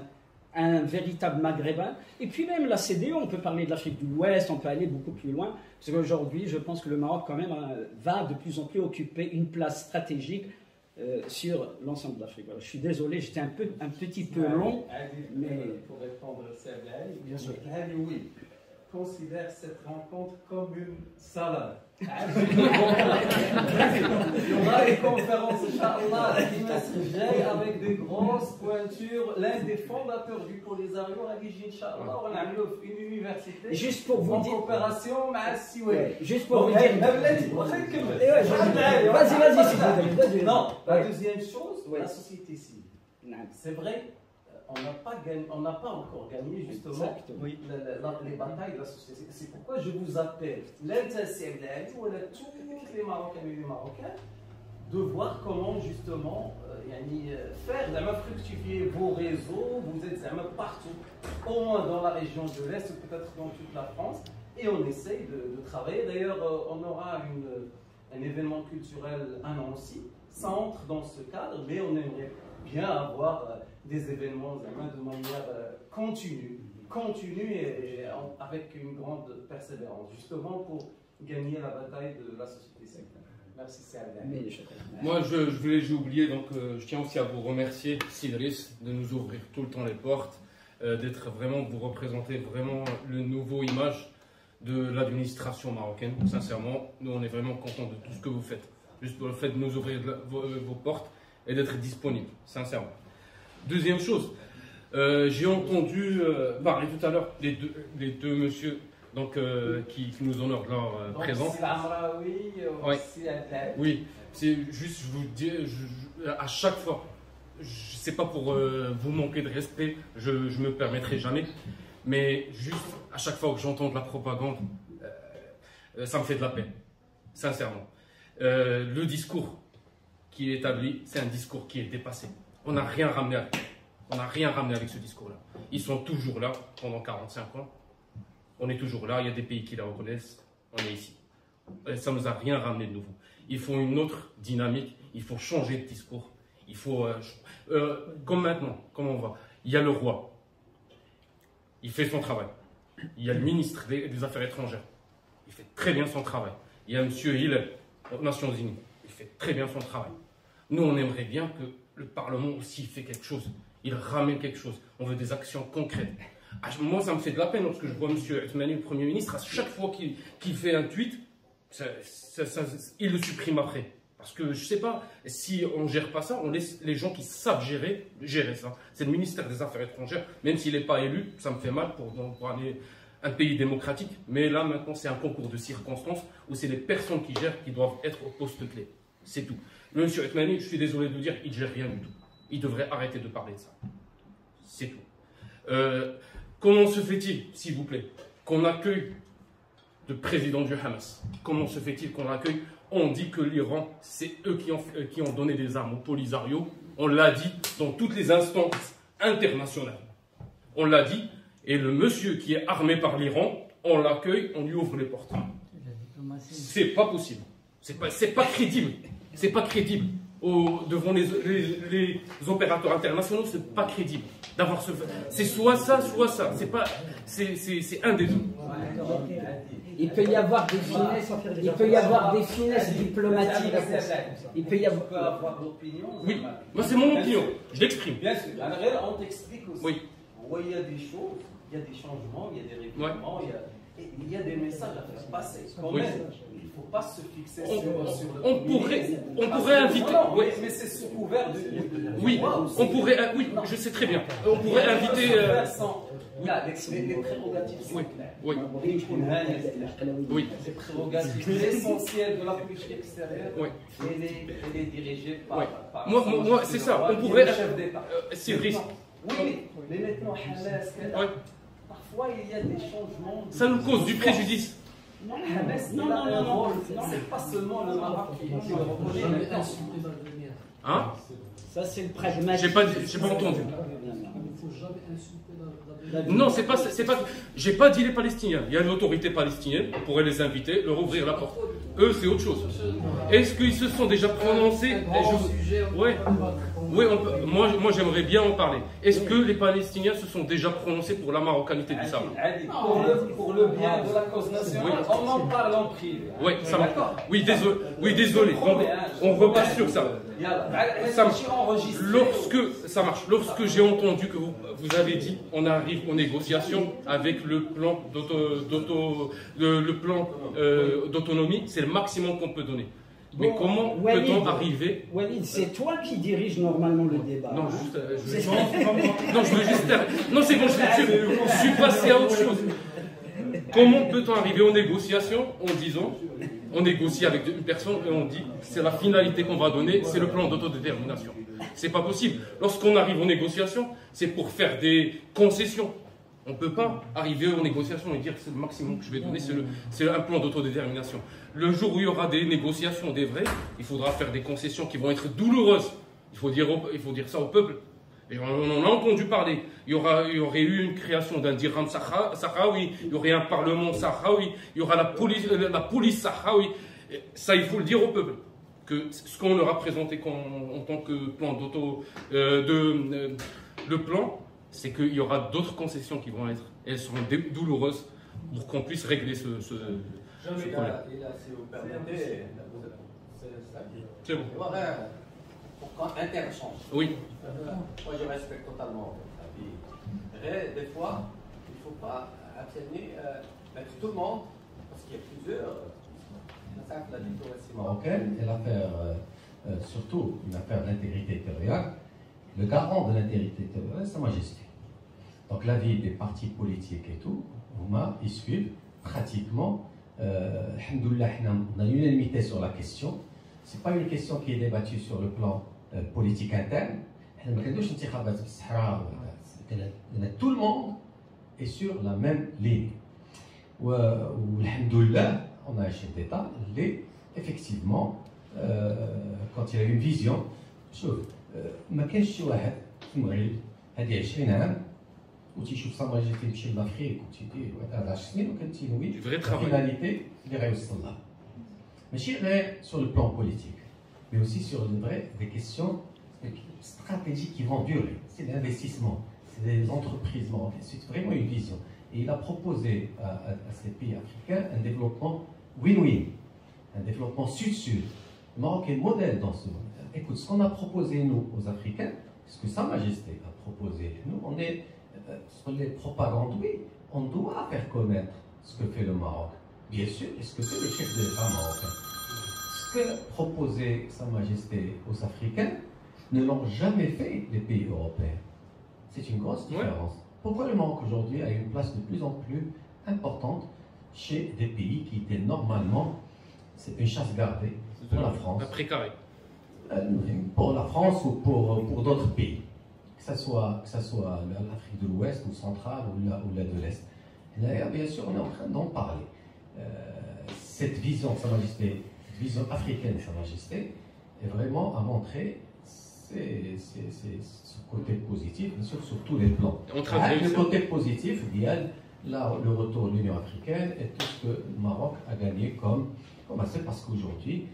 un véritable maghrébin. Et puis même la CDE, on peut parler de l'Afrique de l'Ouest, on peut aller beaucoup plus loin, parce qu'aujourd'hui, je pense que le Maroc, quand même, va de plus en plus occuper une place stratégique sur l'ensemble de l'Afrique. Voilà, je suis désolé, j'étais un petit peu long, mais... Pour répondre à Sergei, bien sûr. Oui. considère cette rencontre comme une salade. Il y aura des conférences, Inch'Allah, avec des grosses pointures. L'un des fondateurs du Polisario a dit, Inch'Allah, on a une université juste pour vous en dire, coopération avec Sioué. Juste pour vous dire. Vas-y. Non, la deuxième chose, la société civile. C'est vrai. On n'a pas encore gagné justement les batailles de la société. C'est pourquoi je vous appelle, tous les Marocains et les Marocains, de voir comment justement faire, fructifier vos réseaux. Vous êtes partout, au moins dans la région de l'Est, peut-être dans toute la France, et on essaye de travailler. D'ailleurs, on aura un événement culturel à Nancy, ça entre dans ce cadre, mais on aimerait bien avoir des événements de manière continue et avec une grande persévérance, justement pour gagner la bataille de la société civile. Merci, Saad. Moi, j'ai oublié, donc je tiens aussi à vous remercier, Sidris, de nous ouvrir tout le temps les portes, vous représentez vraiment le nouveau image de l'administration marocaine. Sincèrement, nous, on est vraiment contents de tout ce que vous faites. Juste pour le fait de nous ouvrir vos portes et d'être disponible, sincèrement. Deuxième chose, j'ai entendu parler tout à l'heure les deux messieurs donc, qui nous honorent de leur présence. Oui, c'est juste, je vous dis, à chaque fois, c'est pas pour vous manquer de respect, je me permettrai jamais, mais juste à chaque fois que j'entends de la propagande, ça me fait de la peine, sincèrement. Le discours qui est établi, c'est un discours qui est dépassé. On n'a rien ramené avec. On n'a rien ramené avec ce discours-là. Ils sont toujours là pendant 45 ans. On est toujours là. Il y a des pays qui la reconnaissent. On est ici. Ça ne nous a rien ramené de nouveau. Il faut une autre dynamique. Il faut changer de discours. Il faut, comme maintenant, comment on va. Il y a le roi. Il fait son travail. Il y a le ministre des Affaires étrangères. Il fait très bien son travail. Il y a M. Hill aux Nations Unies. Il fait très bien son travail. Nous, on aimerait bien que le Parlement aussi fait quelque chose. Il ramène quelque chose. On veut des actions concrètes. Moi, ça me fait de la peine lorsque je vois M. Othmani, le Premier ministre, à chaque fois qu'il fait un tweet, il le supprime après. Parce que je ne sais pas, si on ne gère pas ça, on laisse les gens qui savent gérer ça. C'est le ministère des Affaires étrangères, même s'il n'est pas élu, ça me fait mal pour aller un pays démocratique. Mais là, maintenant, c'est un concours de circonstances où c'est les personnes qui gèrent qui doivent être au poste clé. C'est tout. Le monsieur Othmani, je suis désolé de le dire, il ne gère rien du tout. Il devrait arrêter de parler de ça. C'est tout. Comment se fait-il, s'il vous plaît, qu'on accueille le président du Hamas? Comment se fait-il qu'on l'accueille? On dit que l'Iran, c'est eux qui ont donné des armes au Polisario. On l'a dit dans toutes les instances internationales. On l'a dit. Et le monsieur qui est armé par l'Iran, on l'accueille, on lui ouvre les portes. C'est pas possible. C'est pas crédible. C'est pas crédible. Devant les opérateurs internationaux, c'est pas crédible d'avoir ce. C'est soit ça, soit ça. C'est pas. C'est un des deux. Il peut y avoir des finesses. Il peut y avoir des finesses diplomatiques. Il peut y avoir d'opinion. Oui. Moi, c'est mon opinion. Je l'exprime. Bien sûr. On t'explique aussi. Oui. Il y a des choses, il y a des changements, il y a des règlements, il y a des messages à faire passer. Quand même, il ne faut pas se fixer sur le. On pourrait inviter. Non, oui, mais c'est sous couvert de. Oui, on pourrait. Oui, je sais très bien. On pourrait inviter. Les prérogatives sont claires. Oui. Oui. Les prérogatives essentielles de la politique extérieure. Oui. Elle est dirigée par. Moi, c'est ça. On pourrait. C'est vrai. Oui, mais maintenant, parfois il y a des changements. Ça nous cause du préjudice. Non, c'est pas seulement le Maroc qui le reconnaît. Hein? Ça, c'est le pragmatisme. J'ai pas entendu. Non, c'est pas. J'ai pas dit les Palestiniens. Il y a une autorité palestinienne. On pourrait les inviter, leur ouvrir la porte. Eux, c'est autre chose. Est-ce qu'ils se sont déjà prononcés? Ouais. Oui, moi j'aimerais bien en parler. Est-ce que les Palestiniens se sont déjà prononcés pour la marocanité du Sahara? Pour le bien de la cause nationale, on en parle en privé. Oui, ça marche. Oui, désolé. On repasse sur ça. Ça marche. Lorsque j'ai entendu que vous avez dit on arrive aux négociations avec le plan d'autonomie, c'est le maximum qu'on peut donner. Mais comment peut-on arriver? Walid, c'est toi qui dirige normalement le débat. Non, juste. Je veux juste. Non, c'est bon, je suis passé à autre chose. Comment peut-on arriver aux négociations en disant on négocie avec une personne et on dit c'est la finalité qu'on va donner, c'est le plan d'autodétermination? C'est pas possible. Lorsqu'on arrive aux négociations, c'est pour faire des concessions. On ne peut pas arriver aux négociations et dire c'est le maximum que je vais donner, c'est un plan d'autodétermination. Le jour où il y aura des négociations, des vraies, il faudra faire des concessions qui vont être douloureuses. Il faut dire ça au peuple. Et on en a entendu parler. Il y aurait eu une création d'un dirham sahraoui, il y aurait un parlement sahraoui, il y aura la police sahraoui. Ça, il faut le dire au peuple. Que ce qu'on leur a présenté en tant que plan le plan, c'est qu'il y aura d'autres concessions qui vont être, et elles seront douloureuses pour qu'on puisse régler ce problème. Si vous permettez, c'est bon. Pour interchange. Oui. Moi, je respecte totalement votre avis. Des fois, il ne faut pas atteindre mettre tout le monde, parce qu'il y a plusieurs. La diplomatie marocaine et l'affaire, surtout une affaire d'intégrité territoriale. Le garant de l'intégrité territoriale, c'est Sa Majesté. Donc l'avis des partis politiques et tout, ils suivent pratiquement. Alhamdoulilah, on a une unanimité sur la question. Ce n'est pas une question qui est débattue sur le plan politique interne. Tout le monde est sur la même ligne. Alhamdoulilah, on a un chef d'État, effectivement, quand il a une vision, ما كانش شي واحد في المغرب هذه 20 عام وتيشوف سا ماجيستي يمشي لافريك وتيدير هذا 10 سنين وكان تينوي الفيناليتي اللي غيوصل لها ماشي غير sur le plan politique mais aussi sur des questions stratégiques qui vont durer. C'est l'investissement, c'est des entreprises marocaines, c'est vraiment une vision. Et il a proposé à ces pays africains un développement win-win, un développement sud-sud. Le Maroc est modèle dans ce monde. Écoute, ce qu'on a proposé nous aux Africains, ce que Sa Majesté a proposé, nous, on est sur les propagandes, oui, on doit faire connaître ce que fait le Maroc. Bien sûr, est-ce que c'est le chef de l'État marocain? Ce que proposait Sa Majesté aux Africains ne l'ont jamais fait les pays européens. C'est une grosse différence. Ouais. Pourquoi le Maroc aujourd'hui a une place de plus en plus importante chez des pays qui étaient normalement, c'est une chasse gardée pour la France. Un précaré. Pour la France ou pour d'autres pays, que ce soit l'Afrique de l'Ouest ou centrale ou la de l'Est. D'ailleurs, bien sûr, on est en train d'en parler. Cette vision de Sa Majesté, cette vision africaine de Sa Majesté, est vraiment à montrer ce côté positif, bien sûr, sur tous les plans. Le côté positif, il y a le retour de l'Union africaine et tout ce que le Maroc a gagné comme c'est parce qu'aujourd'hui,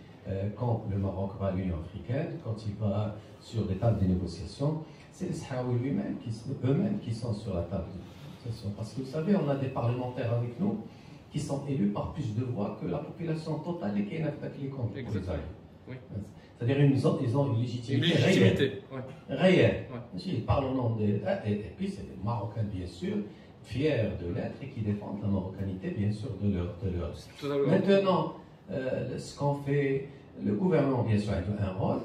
quand le Maroc va à l'Union africaine, quand il va sur des tables de négociation, c'est les Sahraouis eux-mêmes qui sont sur la table de négociation. Parce que vous savez, on a des parlementaires avec nous qui sont élus par plus de voix que la population totale et qui est attaquée contre les oui. C'est-à-dire ils ont une légitimité réelle. Ouais. Ils parlent au nom des... Et puis c'est des Marocains, bien sûr, fiers de l'être et qui défendent la marocanité, bien sûr, de leur... Maintenant, ce qu'on fait, le gouvernement, bien sûr, a un rôle,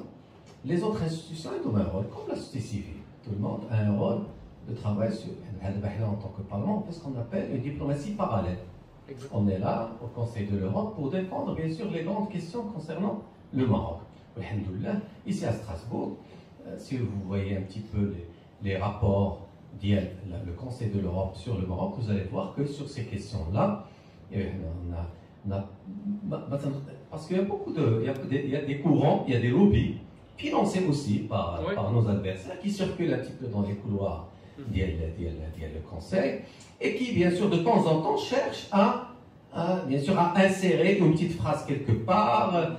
les autres institutions ont un rôle, comme la société civile. Tout le monde a un rôle de travail sur, en tant que Parlement, on fait ce qu'on appelle une diplomatie parallèle. On est là, au Conseil de l'Europe, pour défendre, bien sûr, les grandes questions concernant le Maroc. Alhamdoulilah, ici à Strasbourg, si vous voyez un petit peu les rapports le Conseil de l'Europe sur le Maroc, vous allez voir que sur ces questions-là, parce qu'il y a beaucoup il y a des courants, il y a des lobbies, financés aussi par nos adversaires, qui circulent un petit peu dans les couloirs du Conseil, et qui, bien sûr, de temps en temps, cherchent à insérer une petite phrase quelque part,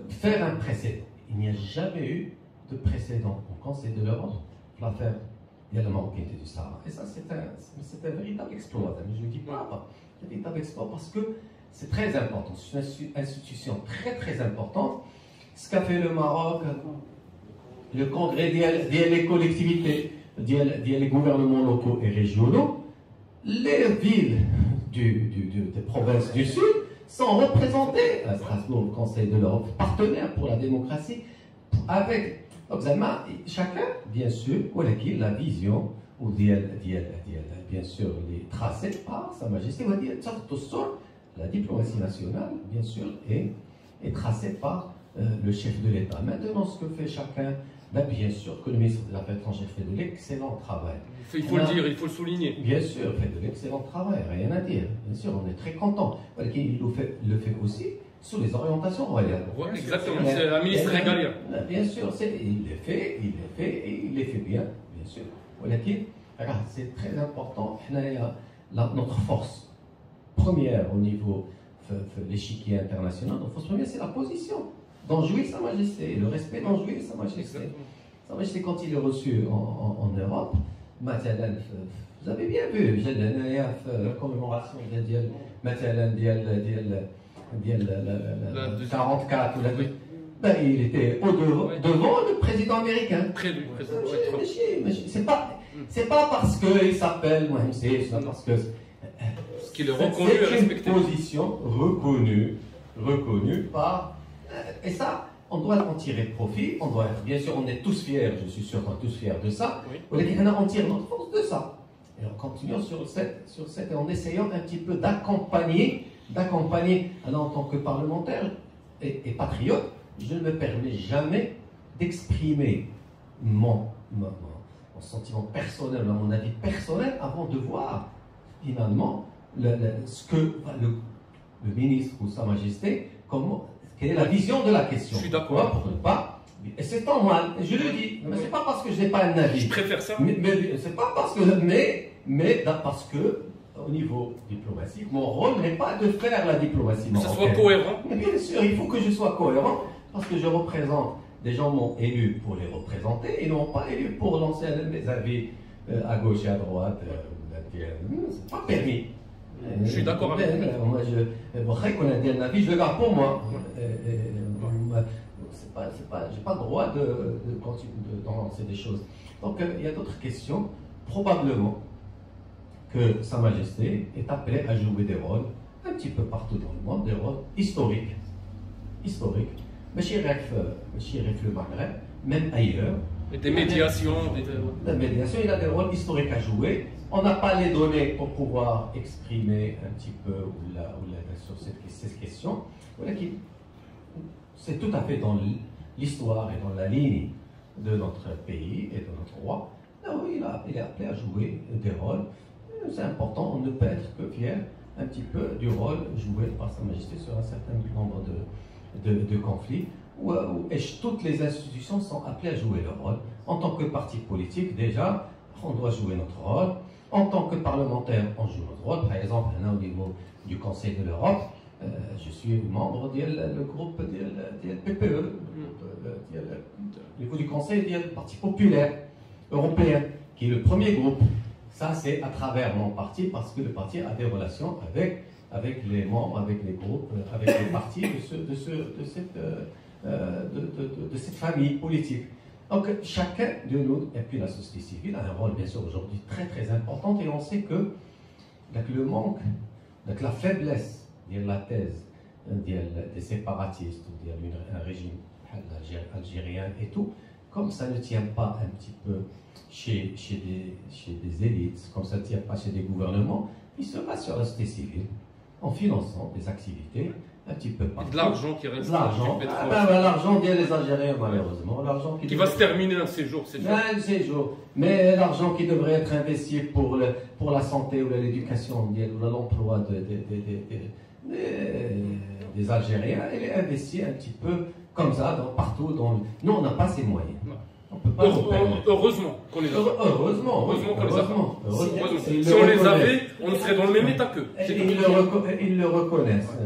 faire un précédent. Il n'y a jamais eu de précédent au Conseil de l'Europe, l'affaire de la Marocainité du Sahara. Et ça, c'est un véritable exploit. Mais je ne le dis pas, un véritable exploit parce que c'est très important. C'est une institution très très importante. Ce qu'a fait le Maroc, le congrès des collectivités, des gouvernements locaux et régionaux, les villes des provinces du Sud sont représentées à Strasbourg, au Conseil de l'Europe, partenaire pour la démocratie, avec chacun, bien sûr, la vision, ou bien sûr, les tracés par Sa Majesté, la diplomatie nationale, bien sûr, est tracée par le chef de l'État. Maintenant, ce que fait chacun, bien sûr que le ministre des Affaires étrangères fait de l'excellent travail. Il faut le dire, il faut le souligner. Bien sûr, fait de l'excellent travail, rien à dire. Bien sûr, on est très content. Il le fait aussi sous les orientations royales. Ouais, exactement, c'est un ministre régalien. Bien sûr, il les fait, et il les fait bien, bien sûr. C'est très important. Notre force première au niveau de l'échiquier international, notre force première, c'est la position d'en jouir Sa Majesté, le respect d'en jouir Sa Majesté. Sa Majesté, quand il est reçu en Europe, vous avez bien vu, la commémoration de 44, il était devant le président américain. C'est pas parce qu'il s'appelle Mohamed, c'est parce que qu'il est reconnu et respecté. C'est une position reconnue par... Et ça, on doit en tirer profit. On doit être, bien sûr, on est tous fiers, je suis sûr qu'on est tous fiers de ça. Oui. On tire notre force de ça. Et en continuant sur cette et en essayant un petit peu d'accompagner, en tant que parlementaire et patriote, je ne me permets jamais d'exprimer mon sentiment personnel, mon avis personnel, avant de voir finalement ce que le ministre ou Sa Majesté, quelle est la vision de la question. Je suis d'accord. Pour ne pas. Et c'est normal, je le dis, mais c'est pas parce que je n'ai pas un avis. Je préfère ça. Mais c'est pas parce que. Mais parce que, au niveau diplomatique, mon rôle n'est pas de faire la diplomatie marocaine. Que ce soit cohérent. Mais bien sûr, il faut que je sois cohérent, parce que je représente. Des gens m'ont élu pour les représenter, ils n'ont pas élu pour lancer mes avis à gauche et à droite. C'est pas permis. Je suis d'accord avec vous. Moi, je un avis, je le garde pour moi. J'ai pas le droit de lancer des choses. Donc, il y a d'autres questions. Probablement que Sa Majesté est appelée à jouer des rôles un petit peu partout dans le monde, des rôles historiques. Le Maghreb, même ailleurs. Et des médiations. La médiation, il a des rôles historiques à jouer. On n'a pas les données pour pouvoir exprimer un petit peu sur cette question. Voilà, c'est tout à fait dans l'histoire et dans la ligne de notre pays et de notre roi. Là où il est appelé à jouer des rôles. C'est important, on ne peut être que fier un petit peu du rôle joué par Sa Majesté sur un certain nombre de conflits, où toutes les institutions sont appelées à jouer leur rôle. En tant que parti politique, déjà, on doit jouer notre rôle. En tant que parlementaire, on joue notre rôle. Par exemple, au niveau du Conseil de l'Europe, je suis membre du groupe du PPE, au niveau du Conseil du Parti populaire européen, qui est le premier groupe. Ça, c'est à travers mon parti, parce que le parti a des relations avec les membres, avec les groupes, avec les partis de cette famille politique. Donc, chacun de nous, et puis la société civile, a un rôle, bien sûr, aujourd'hui très très important, et on sait que le manque, la faiblesse de la thèse des séparatistes, un régime algérien et tout, comme ça ne tient pas un petit peu chez des élites, comme ça ne tient pas chez des gouvernements, il se passe sur la société civile, en finançant des activités un petit peu partout. De l'argent qui reste. L'argent vient des Algériens, malheureusement. L'argent qui va se terminer un séjour, c'est sûr. Mais l'argent qui devrait être investi pour la santé ou l'éducation ou l'emploi des Algériens, il est investi un petit peu comme ça, partout. Nous, on n'a pas ces moyens. On peut pas heureusement qu'on les a. Heureusement qu'on les a. Si on les avait, on serait dans le même état qu'eux. Ils le reconnaissent.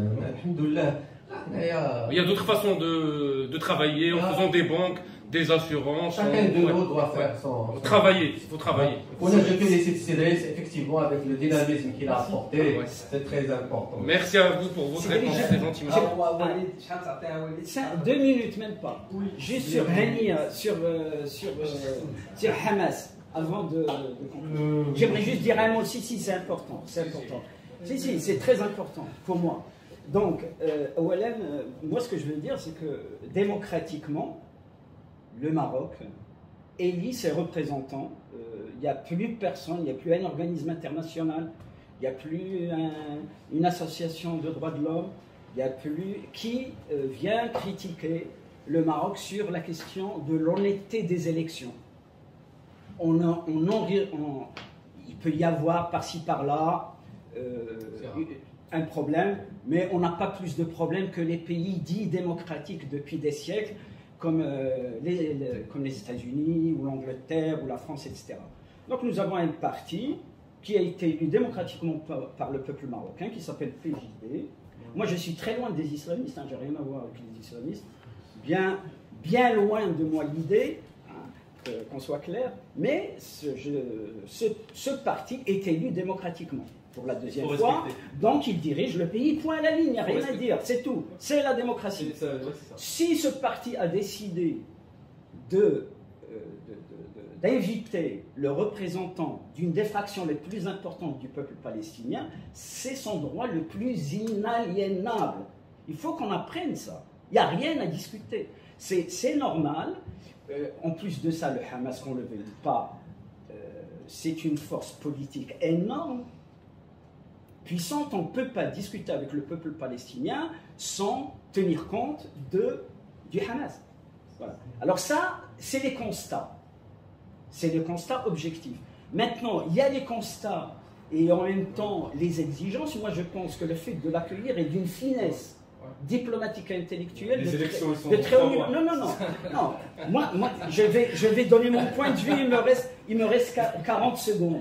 Il y a d'autres façons de travailler en faisant des banques, des assurances. Chacun de nous doit faire son... Travailler, il faut travailler. On a félicité Cédric, effectivement, avec le dynamisme qu'il a apporté, c'est très important. Merci à vous pour votre réponse, c'est gentil. 2 minutes, même pas. Juste sur Hania, sur Hamas, avant de conclure. J'aimerais juste dire un mot, si, c'est important. C'est important. Si, c'est très important pour moi. Donc, moi, ce que je veux dire, c'est que démocratiquement, le Maroc élit ses représentants. Il n'y a plus personne, il n'y a plus un organisme international, il n'y a plus une association de droits de l'homme, il n'y a plus qui vient critiquer le Maroc sur la question de l'honnêteté des élections. Il peut y avoir par-ci par-là un problème, mais on n'a pas plus de problèmes que les pays dits démocratiques depuis des siècles, comme les États-Unis, ou l'Angleterre, ou la France, etc. Donc nous avons un parti qui a été élu démocratiquement par le peuple marocain, qui s'appelle PJD. Moi je suis très loin des islamistes, hein, j'ai rien à voir avec les islamistes, bien loin de moi l'idée, qu'on soit clair, mais ce parti est élu démocratiquement pour la deuxième fois, donc il dirige le pays, point à la ligne, il n'y a rien à dire, c'est tout, c'est la démocratie. Si ce parti a décidé d'inviter le représentant d'une des factions les plus importantes du peuple palestinien, c'est son droit le plus inaliénable. Il faut qu'on apprenne ça, il n'y a rien à discuter, c'est normal. En plus de ça, le Hamas, qu'on ne le veuille pas, c'est une force politique énorme, puissante. On ne peut pas discuter avec le peuple palestinien sans tenir compte du Hamas. Voilà. Alors ça, c'est les constats. C'est les constats objectifs. Maintenant, il y a les constats et en même temps les exigences. Moi, je pense que le fait de l'accueillir est d'une finesse diplomatique et intellectuelle de très haut niveau. Non. Moi, je vais donner mon point de vue. Il me reste 40 secondes.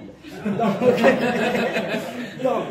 Donc,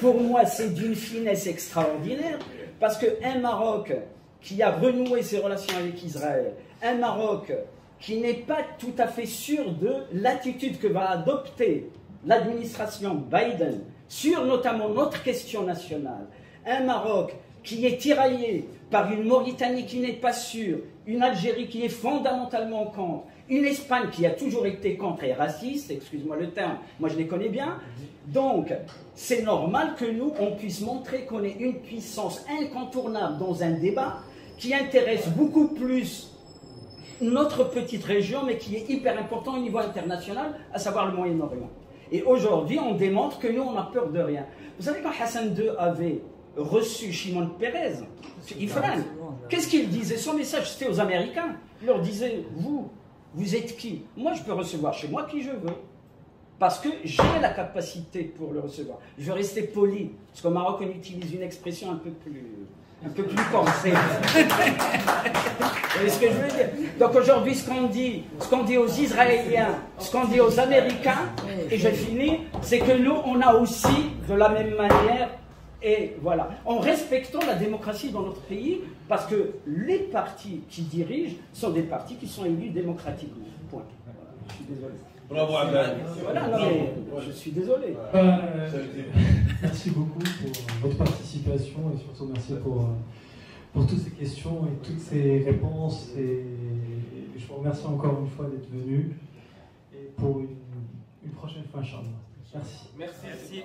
pour moi, c'est d'une finesse extraordinaire, parce qu'un Maroc qui a renoué ses relations avec Israël, un Maroc qui n'est pas tout à fait sûr de l'attitude que va adopter l'administration Biden sur notamment notre question nationale, un Maroc qui est tiraillé par une Mauritanie qui n'est pas sûre, une Algérie qui est fondamentalement contre, une Espagne qui a toujours été contre et raciste, excuse-moi le terme, moi je les connais bien. Donc, c'est normal que nous, on puisse montrer qu'on est une puissance incontournable dans un débat qui intéresse beaucoup plus notre petite région, mais qui est hyper important au niveau international, à savoir le Moyen-Orient. Et aujourd'hui, on démontre que nous, on n'a peur de rien. Vous savez, quand Hassan II avait reçu Shimon Peres, qu'est-ce qu'il disait? Son message, c'était aux Américains. Il leur disait, vous êtes qui? Moi, je peux recevoir chez moi qui je veux. Parce que j'ai la capacité pour le recevoir. Je veux rester poli. Parce qu'au Maroc, on utilise une expression un peu plus pensée. Vous voyez ce que je veux dire? Donc aujourd'hui, ce qu'on dit aux Israéliens, ce qu'on dit aux Américains, et je finis, c'est que nous, on a aussi, de la même manière, et voilà, en respectant la démocratie dans notre pays, parce que les partis qui dirigent sont des partis qui sont élus démocratiquement. Point. Voilà, je suis désolé. Bravo, Abdel. Voilà, non, mais je suis désolé. Merci beaucoup pour votre participation et surtout merci pour toutes ces questions et toutes ces réponses. Et je vous remercie encore une fois d'être venu et pour une prochaine fois, Inch'Allah. Merci. Merci.